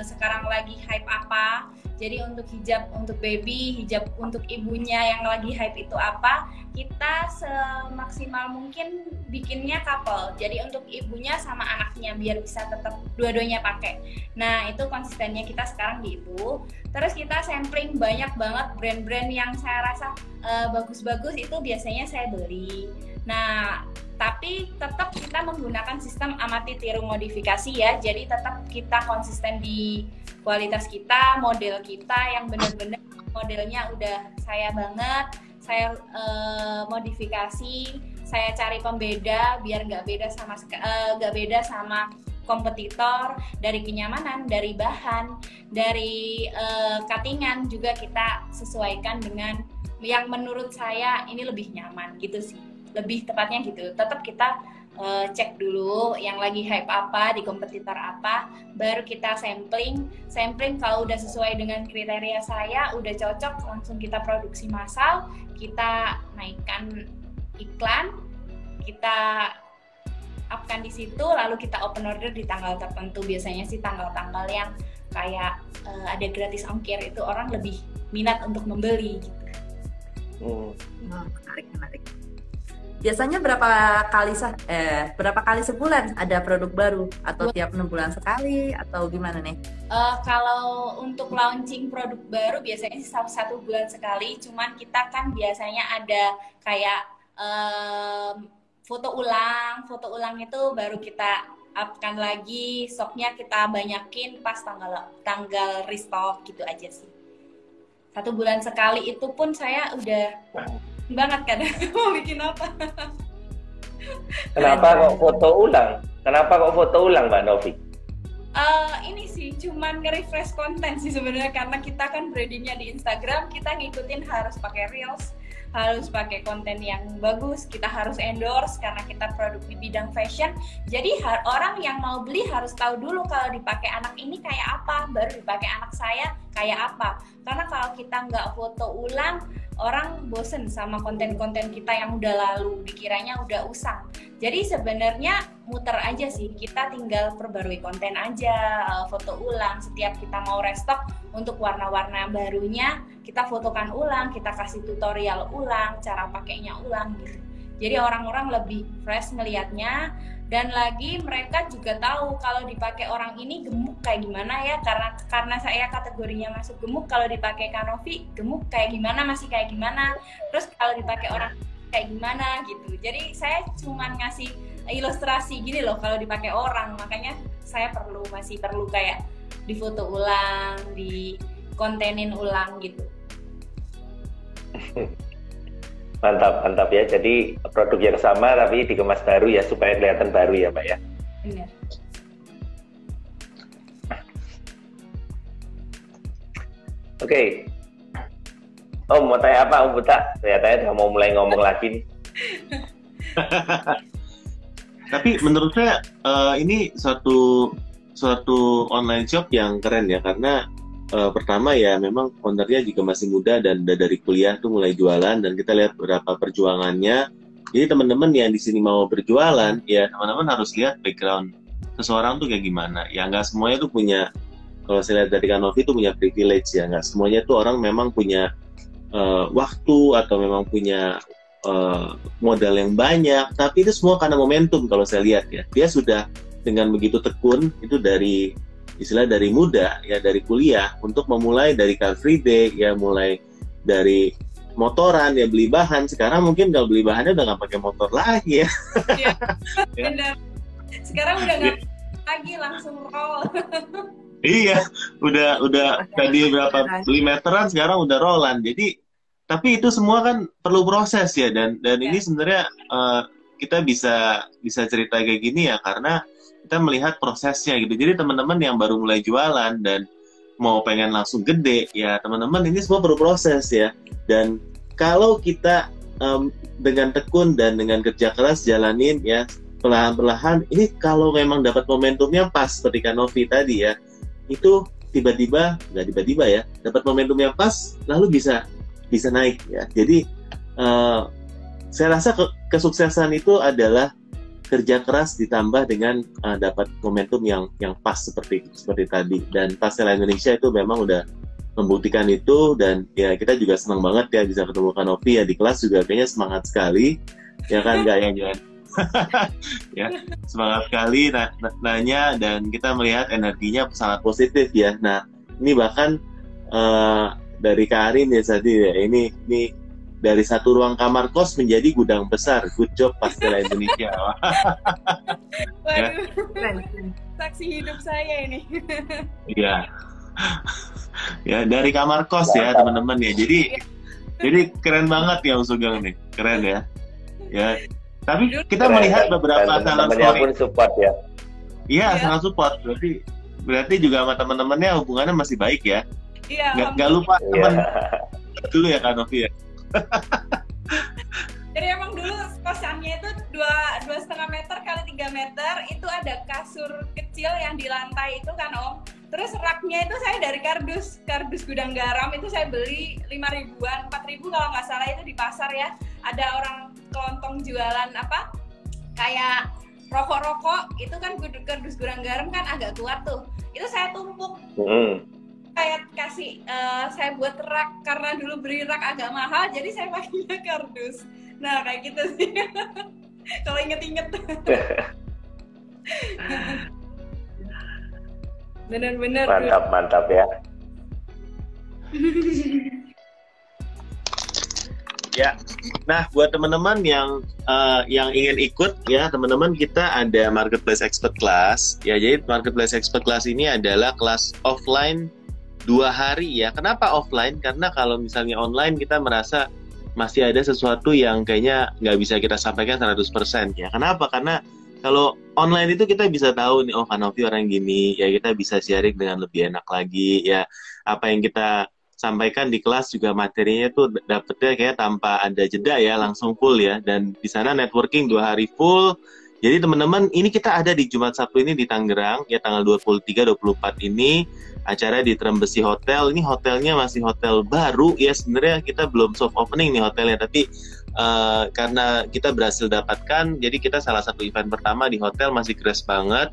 sekarang lagi hype apa. Jadi untuk hijab untuk baby, hijab untuk ibunya yang lagi hype itu apa, kita semaksimal mungkin bikinnya couple. Jadi untuk ibunya sama anaknya biar bisa tetap dua-duanya pakai. Nah itu konsistennya kita sekarang di ibu. Terus kita sampling banyak banget brand-brand yang saya rasa bagus-bagus itu biasanya saya beli. Nah tapi tetap kita menggunakan sistem amati tiru modifikasi ya. Jadi tetap kita konsisten di kualitas kita, model kita yang benar-benar modelnya udah saya banget, saya modifikasi, saya cari pembeda biar nggak beda sama kompetitor, dari kenyamanan, dari bahan, dari cuttingan juga kita sesuaikan dengan yang menurut saya ini lebih nyaman gitu sih, lebih tepatnya gitu. Tetap kita cek dulu yang lagi hype apa di kompetitor apa, baru kita sampling kalau udah sesuai dengan kriteria saya, udah cocok, langsung kita produksi massal, kita naikkan iklan, kita upkan di situ, lalu kita open order di tanggal tertentu. Biasanya sih tanggal-tanggal yang kayak ada gratis ongkir itu orang lebih minat untuk membeli gitu. Menarik. Biasanya berapa kali sebulan ada produk baru atau tiap 6 bulan sekali atau gimana nih? Kalau untuk launching produk baru biasanya sih 1 bulan sekali. Cuman kita kan biasanya ada kayak foto ulang itu baru kita upkan lagi, stoknya kita banyakin pas tanggal restock gitu aja sih. 1 bulan sekali itu pun saya udah banget kadang mau bikin apa. Kenapa kok foto ulang Mbak Novi? Ini sih cuman nge-refresh konten sih sebenarnya karena kita kan brandingnya di Instagram, kita ngikutin harus pakai reels, harus pakai konten yang bagus, kita harus endorse karena kita produk di bidang fashion. Jadi orang yang mau beli harus tahu dulu kalau dipakai anak ini kayak apa, baru dipakai anak saya kayak apa. Karena kalau kita nggak foto ulang, orang bosen sama konten-konten kita yang udah lalu, dikiranya udah usang. Jadi sebenarnya muter aja sih, kita tinggal perbarui konten aja, foto ulang. Setiap kita mau restock untuk warna-warna barunya, kita fotokan ulang, kita kasih tutorial ulang, cara pakainya ulang gitu. Jadi orang-orang lebih fresh ngelihatnya, dan lagi mereka juga tahu kalau dipakai orang ini gemuk kayak gimana ya, karena saya kategorinya masuk gemuk. Kalau dipakai Kanovi gemuk kayak gimana, masih kayak gimana, terus kalau dipakai orang kayak gimana gitu. Jadi saya cuman ngasih ilustrasi gini loh kalau dipakai orang, makanya saya masih perlu kayak difoto ulang, dikontenin ulang gitu. Mantap ya. Jadi produk yang sama tapi dikemas baru ya supaya kelihatan baru ya, Mbak ya. Benar. Oke. Om mau tanya apa, Om Buta? Ternyata udah mau mulai ngomong lagi nih. Tapi menurut saya ini suatu online shop yang keren ya, karena pertama ya memang ownernya juga masih muda dan udah dari kuliah tuh mulai jualan, dan kita lihat beberapa perjuangannya. Jadi teman-teman yang di sini mau berjualan ya teman-teman harus lihat background seseorang tuh kayak gimana. Ya nggak semuanya tuh punya, kalau saya lihat dari Kanovi tuh punya privilege ya, nggak semuanya tuh orang memang punya waktu atau memang punya modal yang banyak, tapi itu semua karena momentum. Kalau saya lihat ya, dia sudah dengan begitu tekun itu dari muda ya, dari kuliah untuk memulai dari Car Free Day ya, mulai dari motoran ya, beli bahan. Sekarang mungkin kalau beli bahannya udah nggak pakai motor lagi ya. Iya, benar. Sekarang udah nggak lagi, langsung roll. Iya, udah tadi berapa beli meteran, sekarang udah rollan. Jadi tapi itu semua kan perlu proses ya, dan ini sebenarnya kita bisa cerita kayak gini ya karena kita melihat prosesnya gitu. Jadi teman-teman yang baru mulai jualan dan mau pengen langsung gede ya, teman-teman ini semua perlu proses ya. Dan kalau kita dengan tekun dan dengan kerja keras jalanin ya perlahan-perlahan, ini kalau memang dapat momentumnya pas seperti Kanovi tadi ya, itu nggak tiba-tiba ya, dapat momentumnya pas lalu bisa naik ya. Jadi saya rasa kesuksesan itu adalah kerja keras ditambah dengan dapat momentum yang pas seperti tadi. Dan Pastela Indonesia itu memang udah membuktikan itu, dan ya kita juga senang banget ya bisa ketemu Kanovi ya di kelas, juga kayaknya semangat sekali ya kan, gayanya ya semangat sekali nanya, dan kita melihat energinya sangat positif ya. Nah ini bahkan dari Karin ya tadi ya, ini dari satu ruang kamar kos menjadi gudang besar. Good job Pastela Indonesia. Waduh, saksi hidup saya ini. Iya. Ya dari kamar kos ya teman-teman ya. Jadi keren banget ya Om Sugeng nih, keren ya. Ya. Tapi kita melihat beberapa talent story. Pun support ya. Iya, sangat support. Berarti juga sama teman-temannya hubungannya masih baik ya. Iya. Nggak lupa teman dulu ya Kanovi ya. Jadi emang dulu kosannya itu 2,5 meter kali 3 meter, itu ada kasur kecil yang di lantai itu kan Om. Terus raknya itu saya dari kardus gudang garam, itu saya beli 5.000-an, 4.000 kalau nggak salah, itu di pasar ya. Ada orang kelontong jualan apa kayak rokok-rokok, itu kan kardus gudang garam kan agak kuat tuh. Itu saya tumpuk. Kayak kasih saya buat rak, karena dulu beli rak agak mahal, jadi saya pakainya kardus. Nah kayak gitu sih. Kalau inget-inget. Bener-bener. Mantap ya. Ya. Nah buat teman-teman yang ingin ikut ya, teman-teman kita ada Marketplace Expert Class ya. Jadi Marketplace Expert Class ini adalah kelas offline 2 hari ya. Kenapa offline? Karena kalau misalnya online kita merasa masih ada sesuatu yang kayaknya nggak bisa kita sampaikan 100% ya. Kenapa? Karena kalau online itu kita bisa tahu nih, oh Kanovi orang gini ya, kita bisa sharing dengan lebih enak lagi ya. Apa yang kita sampaikan di kelas juga materinya tuh dapetnya kayak tanpa ada jeda ya, langsung full ya. Dan di sana networking 2 hari full. Jadi teman-teman, ini kita ada di Jumat Sabtu ini di Tangerang ya, tanggal 23-24 ini acara di Trembesi Hotel. Ini hotelnya masih hotel baru ya, sebenarnya kita belum soft opening nih hotelnya, tapi karena kita berhasil dapatkan, jadi kita salah satu event pertama di hotel, masih keren banget.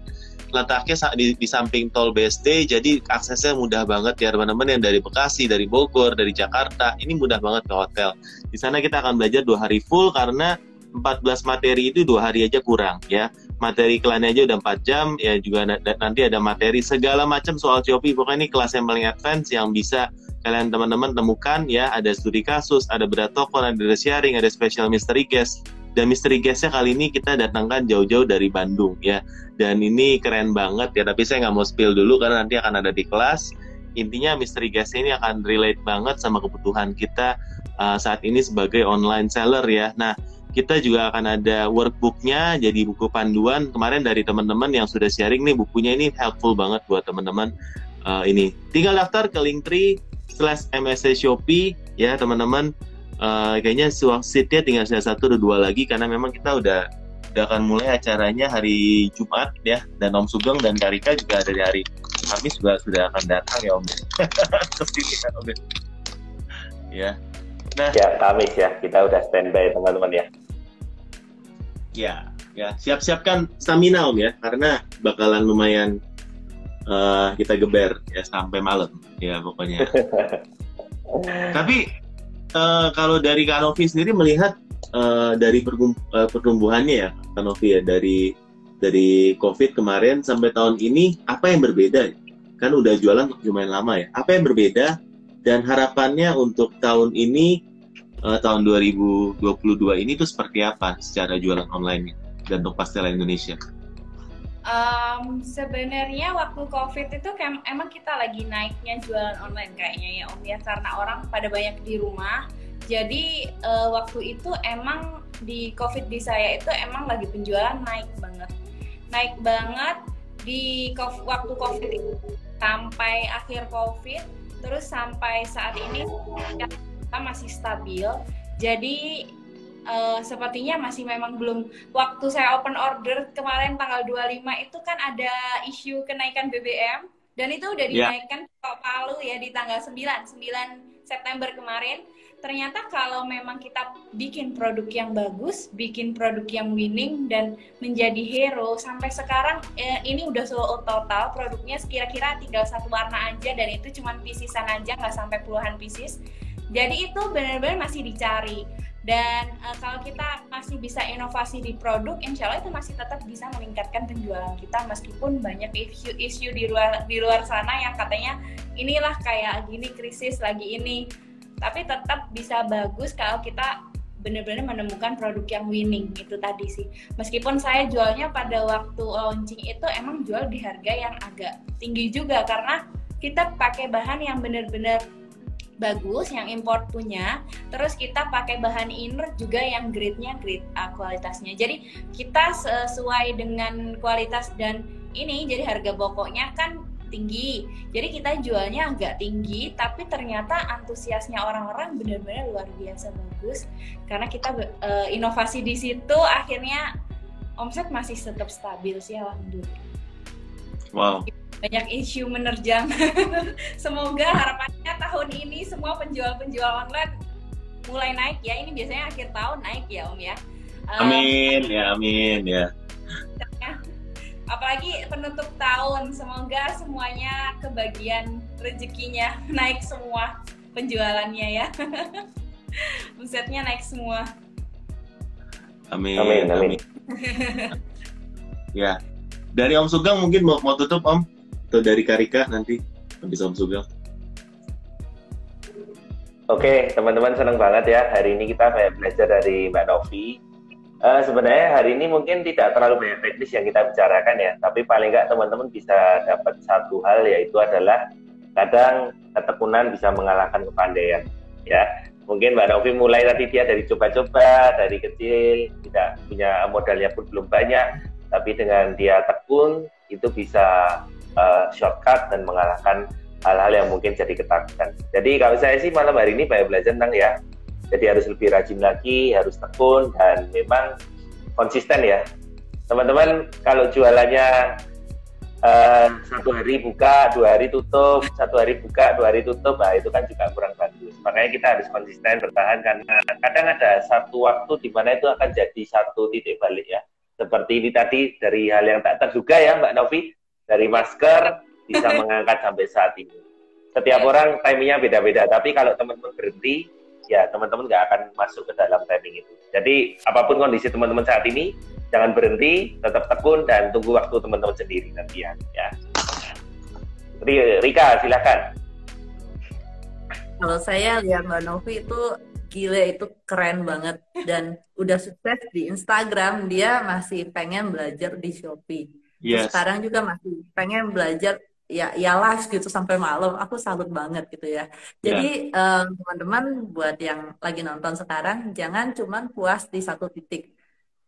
Letaknya di samping tol BSD, jadi aksesnya mudah banget ya teman-teman yang dari Bekasi, dari Bogor, dari Jakarta, ini mudah banget ke hotel. Di sana kita akan belajar 2 hari full, karena 14 materi itu 2 hari aja kurang ya. Materi iklannya aja udah 4 jam, ya juga nanti ada materi segala macam soal Shopee. Pokoknya ini kelas yang paling advance yang bisa kalian teman-teman temukan ya. Ada studi kasus, ada bedah token, ada sharing, ada special mystery guest. Dan mystery guestnya kali ini kita datangkan jauh-jauh dari Bandung ya. Dan ini keren banget ya, tapi saya nggak mau spill dulu karena nanti akan ada di kelas. Intinya mystery guestnya ini akan relate banget sama kebutuhan kita saat ini sebagai online seller ya. Nah, kita juga akan ada workbooknya, jadi buku panduan. Kemarin dari teman-teman yang sudah sharing nih, bukunya ini helpful banget buat teman-teman ini. Tinggal daftar ke linktree/MSC Shopee ya teman-teman. Kayaknya seatnya tinggal 1 atau 2 lagi karena memang kita udah akan mulai acaranya hari Jumat ya. Dan Om Sugeng dan Karika juga dari hari Kamis juga sudah akan datang ya Om. Kesini kan Om. Ya. Nah, ya Kamis ya, kita udah standby teman-teman ya. Ya, siap-siapkan stamina Om ya, karena bakalan lumayan kita geber ya sampai malam ya pokoknya. Tapi kalau dari Kak Novi sendiri melihat dari pertumbuhannya ya Kak Novi ya, dari COVID kemarin sampai tahun ini, apa yang berbeda? Kan udah jualan lumayan lama ya. Apa yang berbeda dan harapannya untuk tahun ini, tahun 2022 ini tuh seperti apa secara jualan online dan untuk Pastela Indonesia? Sebenarnya waktu COVID itu emang kita lagi naiknya jualan online kayaknya ya Om ya, karena orang pada banyak di rumah. Jadi waktu itu emang di COVID di saya itu emang lagi penjualan naik banget di waktu COVID itu sampai akhir COVID, terus sampai saat ini kita masih stabil. Jadi sepertinya masih memang belum. Waktu saya open order kemarin tanggal 25 itu kan ada isu kenaikan BBM dan itu udah dinaikkan ke Palu ya di tanggal 9 September kemarin. Ternyata kalau memang kita bikin produk yang bagus, bikin produk yang winning dan menjadi hero, sampai sekarang ini udah sold total, produknya kira-kira tinggal 1 warna aja dan itu cuma pieces-an aja, nggak sampai puluhan pieces. Jadi itu benar-benar masih dicari. Dan kalau kita masih bisa inovasi di produk, insya Allah itu masih tetap bisa meningkatkan penjualan kita meskipun banyak isu di luar sana yang katanya inilah kayak gini krisis lagi ini. Tapi tetap bisa bagus kalau kita benar-benar menemukan produk yang winning, itu tadi sih. Meskipun saya jualnya pada waktu launching itu emang jual di harga yang agak tinggi juga karena kita pakai bahan yang benar-benar bagus, yang import punya. Terus kita pakai bahan inner juga yang grade-nya grade A kualitasnya. Jadi kita sesuai dengan kualitas dan ini, jadi harga pokoknya kan tinggi. Jadi kita jualnya agak tinggi, tapi ternyata antusiasnya orang-orang benar-benar luar biasa bagus. Karena kita inovasi di situ, akhirnya omset masih tetap stabil sih, alhamdulillah. Wow. Banyak isu menerjang. Semoga harapannya tahun ini semua penjual-penjual online mulai naik ya. Ini biasanya akhir tahun naik ya Om ya. Amin ya. Apalagi penutup tahun, semoga semuanya kebagian rezekinya, naik semua penjualannya ya. Omsetnya naik semua. Amin. Ya, dari Om Sugeng mungkin mau tutup Om, atau dari Karika nanti habis Om Sugeng. Oke, teman-teman senang banget ya. Hari ini kita belajar dari Mbak Novi. Sebenarnya hari ini mungkin tidak terlalu banyak teknis yang kita bicarakan ya, tapi paling nggak teman-teman bisa dapat satu hal, yaitu adalah kadang ketekunan bisa mengalahkan kepandaian ya. Mungkin Mbak Novi mulai tadi dia dari coba-coba, dari kecil, tidak punya modalnya pun belum banyak, tapi dengan dia tekun itu bisa shortcut dan mengalahkan hal-hal yang mungkin jadi ketakutan. Jadi kalau saya sih malam hari ini banyak belajar tentang ya, jadi harus lebih rajin lagi, harus tekun, dan memang konsisten ya. Teman-teman, kalau jualannya 1 hari buka, 2 hari tutup, 1 hari buka, 2 hari tutup, nah itu kan juga kurang bagus. Makanya kita harus konsisten bertahan, karena kadang ada satu waktu di mana itu akan jadi satu titik balik ya. Seperti ini tadi, dari hal yang tak terduga ya Mbak Novi, dari masker bisa mengangkat sampai saat ini. Setiap orang timingnya beda-beda, tapi kalau teman-teman berhenti, ya teman-teman nggak akan masuk ke dalam training itu. Jadi apapun kondisi teman-teman saat ini, jangan berhenti, tetap tekun dan tunggu waktu teman-teman sendiri nanti ya. Rika, silakan. Kalau saya lihat Mbak Novi itu gila, itu keren banget, dan udah sukses di Instagram, dia masih pengen belajar di Shopee. Yes. Sekarang juga masih pengen belajar ya live gitu sampai malam. Aku salut banget gitu ya. Jadi teman-teman buat yang lagi nonton sekarang, jangan cuman puas di satu titik.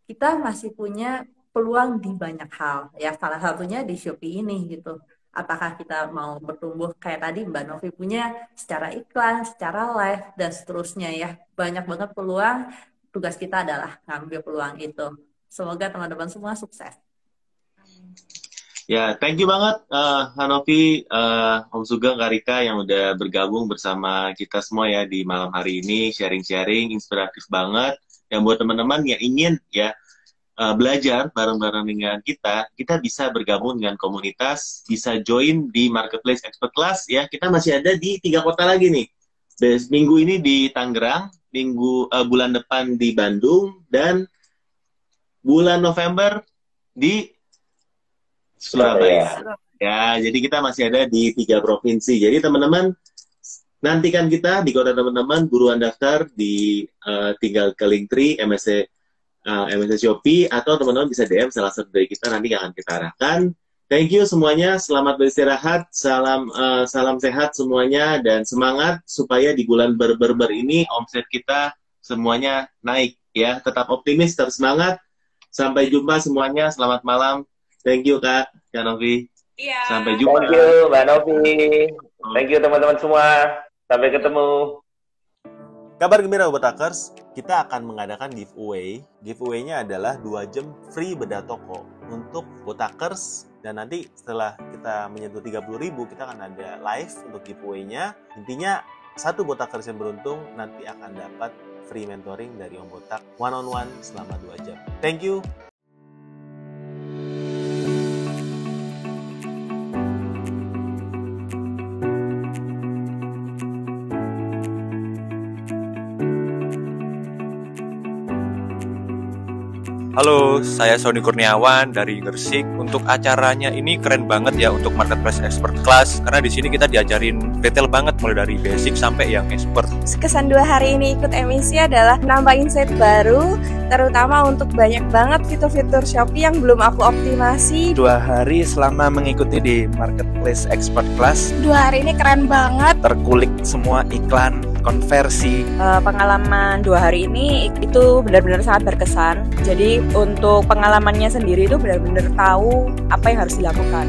Kita masih punya peluang di banyak hal ya, salah satunya di Shopee ini gitu. Apakah kita mau bertumbuh kayak tadi Mbak Novi punya, secara iklan, secara live, dan seterusnya ya. Banyak banget peluang, tugas kita adalah ngambil peluang itu. Semoga teman-teman semua sukses. Ya, thank you banget Hanovi, Om Sugeng, Kak Rika yang udah bergabung bersama kita semua ya di malam hari ini, sharing-sharing, inspiratif banget. Yang buat teman-teman yang ingin ya belajar bareng-bareng dengan kita bisa bergabung dengan komunitas, bisa join di Marketplace Expert Class ya. Kita masih ada di 3 kota lagi nih. Minggu ini di Tangerang, bulan depan di Bandung, dan bulan November di Surabaya. Ya, jadi kita masih ada di 3 provinsi. Jadi teman-teman, nantikan kita di kota teman-teman, buruan daftar di tinggal ke Linktree MSC Shopee, atau teman-teman bisa DM salah satu dari kita, nanti akan kita arahkan. Thank you semuanya, selamat beristirahat, salam sehat semuanya, dan semangat supaya di bulan ber ini omset kita semuanya naik ya. Tetap optimis, tetap semangat. Sampai jumpa semuanya, selamat malam. Thank you Kak Novi. Iya. Sampai jumpa. Thank you Mbak Novi. Thank you teman-teman semua. Sampai ketemu. Kabar gembira Botakers, kita akan mengadakan giveaway. Giveaway-nya adalah 2 jam free bedah toko untuk Botakers. Dan nanti setelah kita menyentuh 30.000, kita akan ada live untuk giveaway-nya. Intinya, 1 Botakers yang beruntung nanti akan dapat free mentoring dari Om Botak one-on-one selama 2 jam. Thank you. Halo, saya Sony Kurniawan dari Gresik. Untuk acaranya ini keren banget ya untuk Marketplace Expert Class, karena di sini kita diajarin detail banget mulai dari basic sampai yang expert. Kesan 2 hari ini ikut MIC adalah nambah insight baru, terutama untuk banyak banget fitur-fitur Shopee yang belum aku optimasi. 2 hari selama mengikuti di Marketplace Expert Class, 2 hari ini keren banget. terkulik semua iklan, konversi. Pengalaman 2 hari ini itu benar-benar sangat berkesan. Jadi untuk pengalamannya sendiri itu benar-benar tahu apa yang harus dilakukan.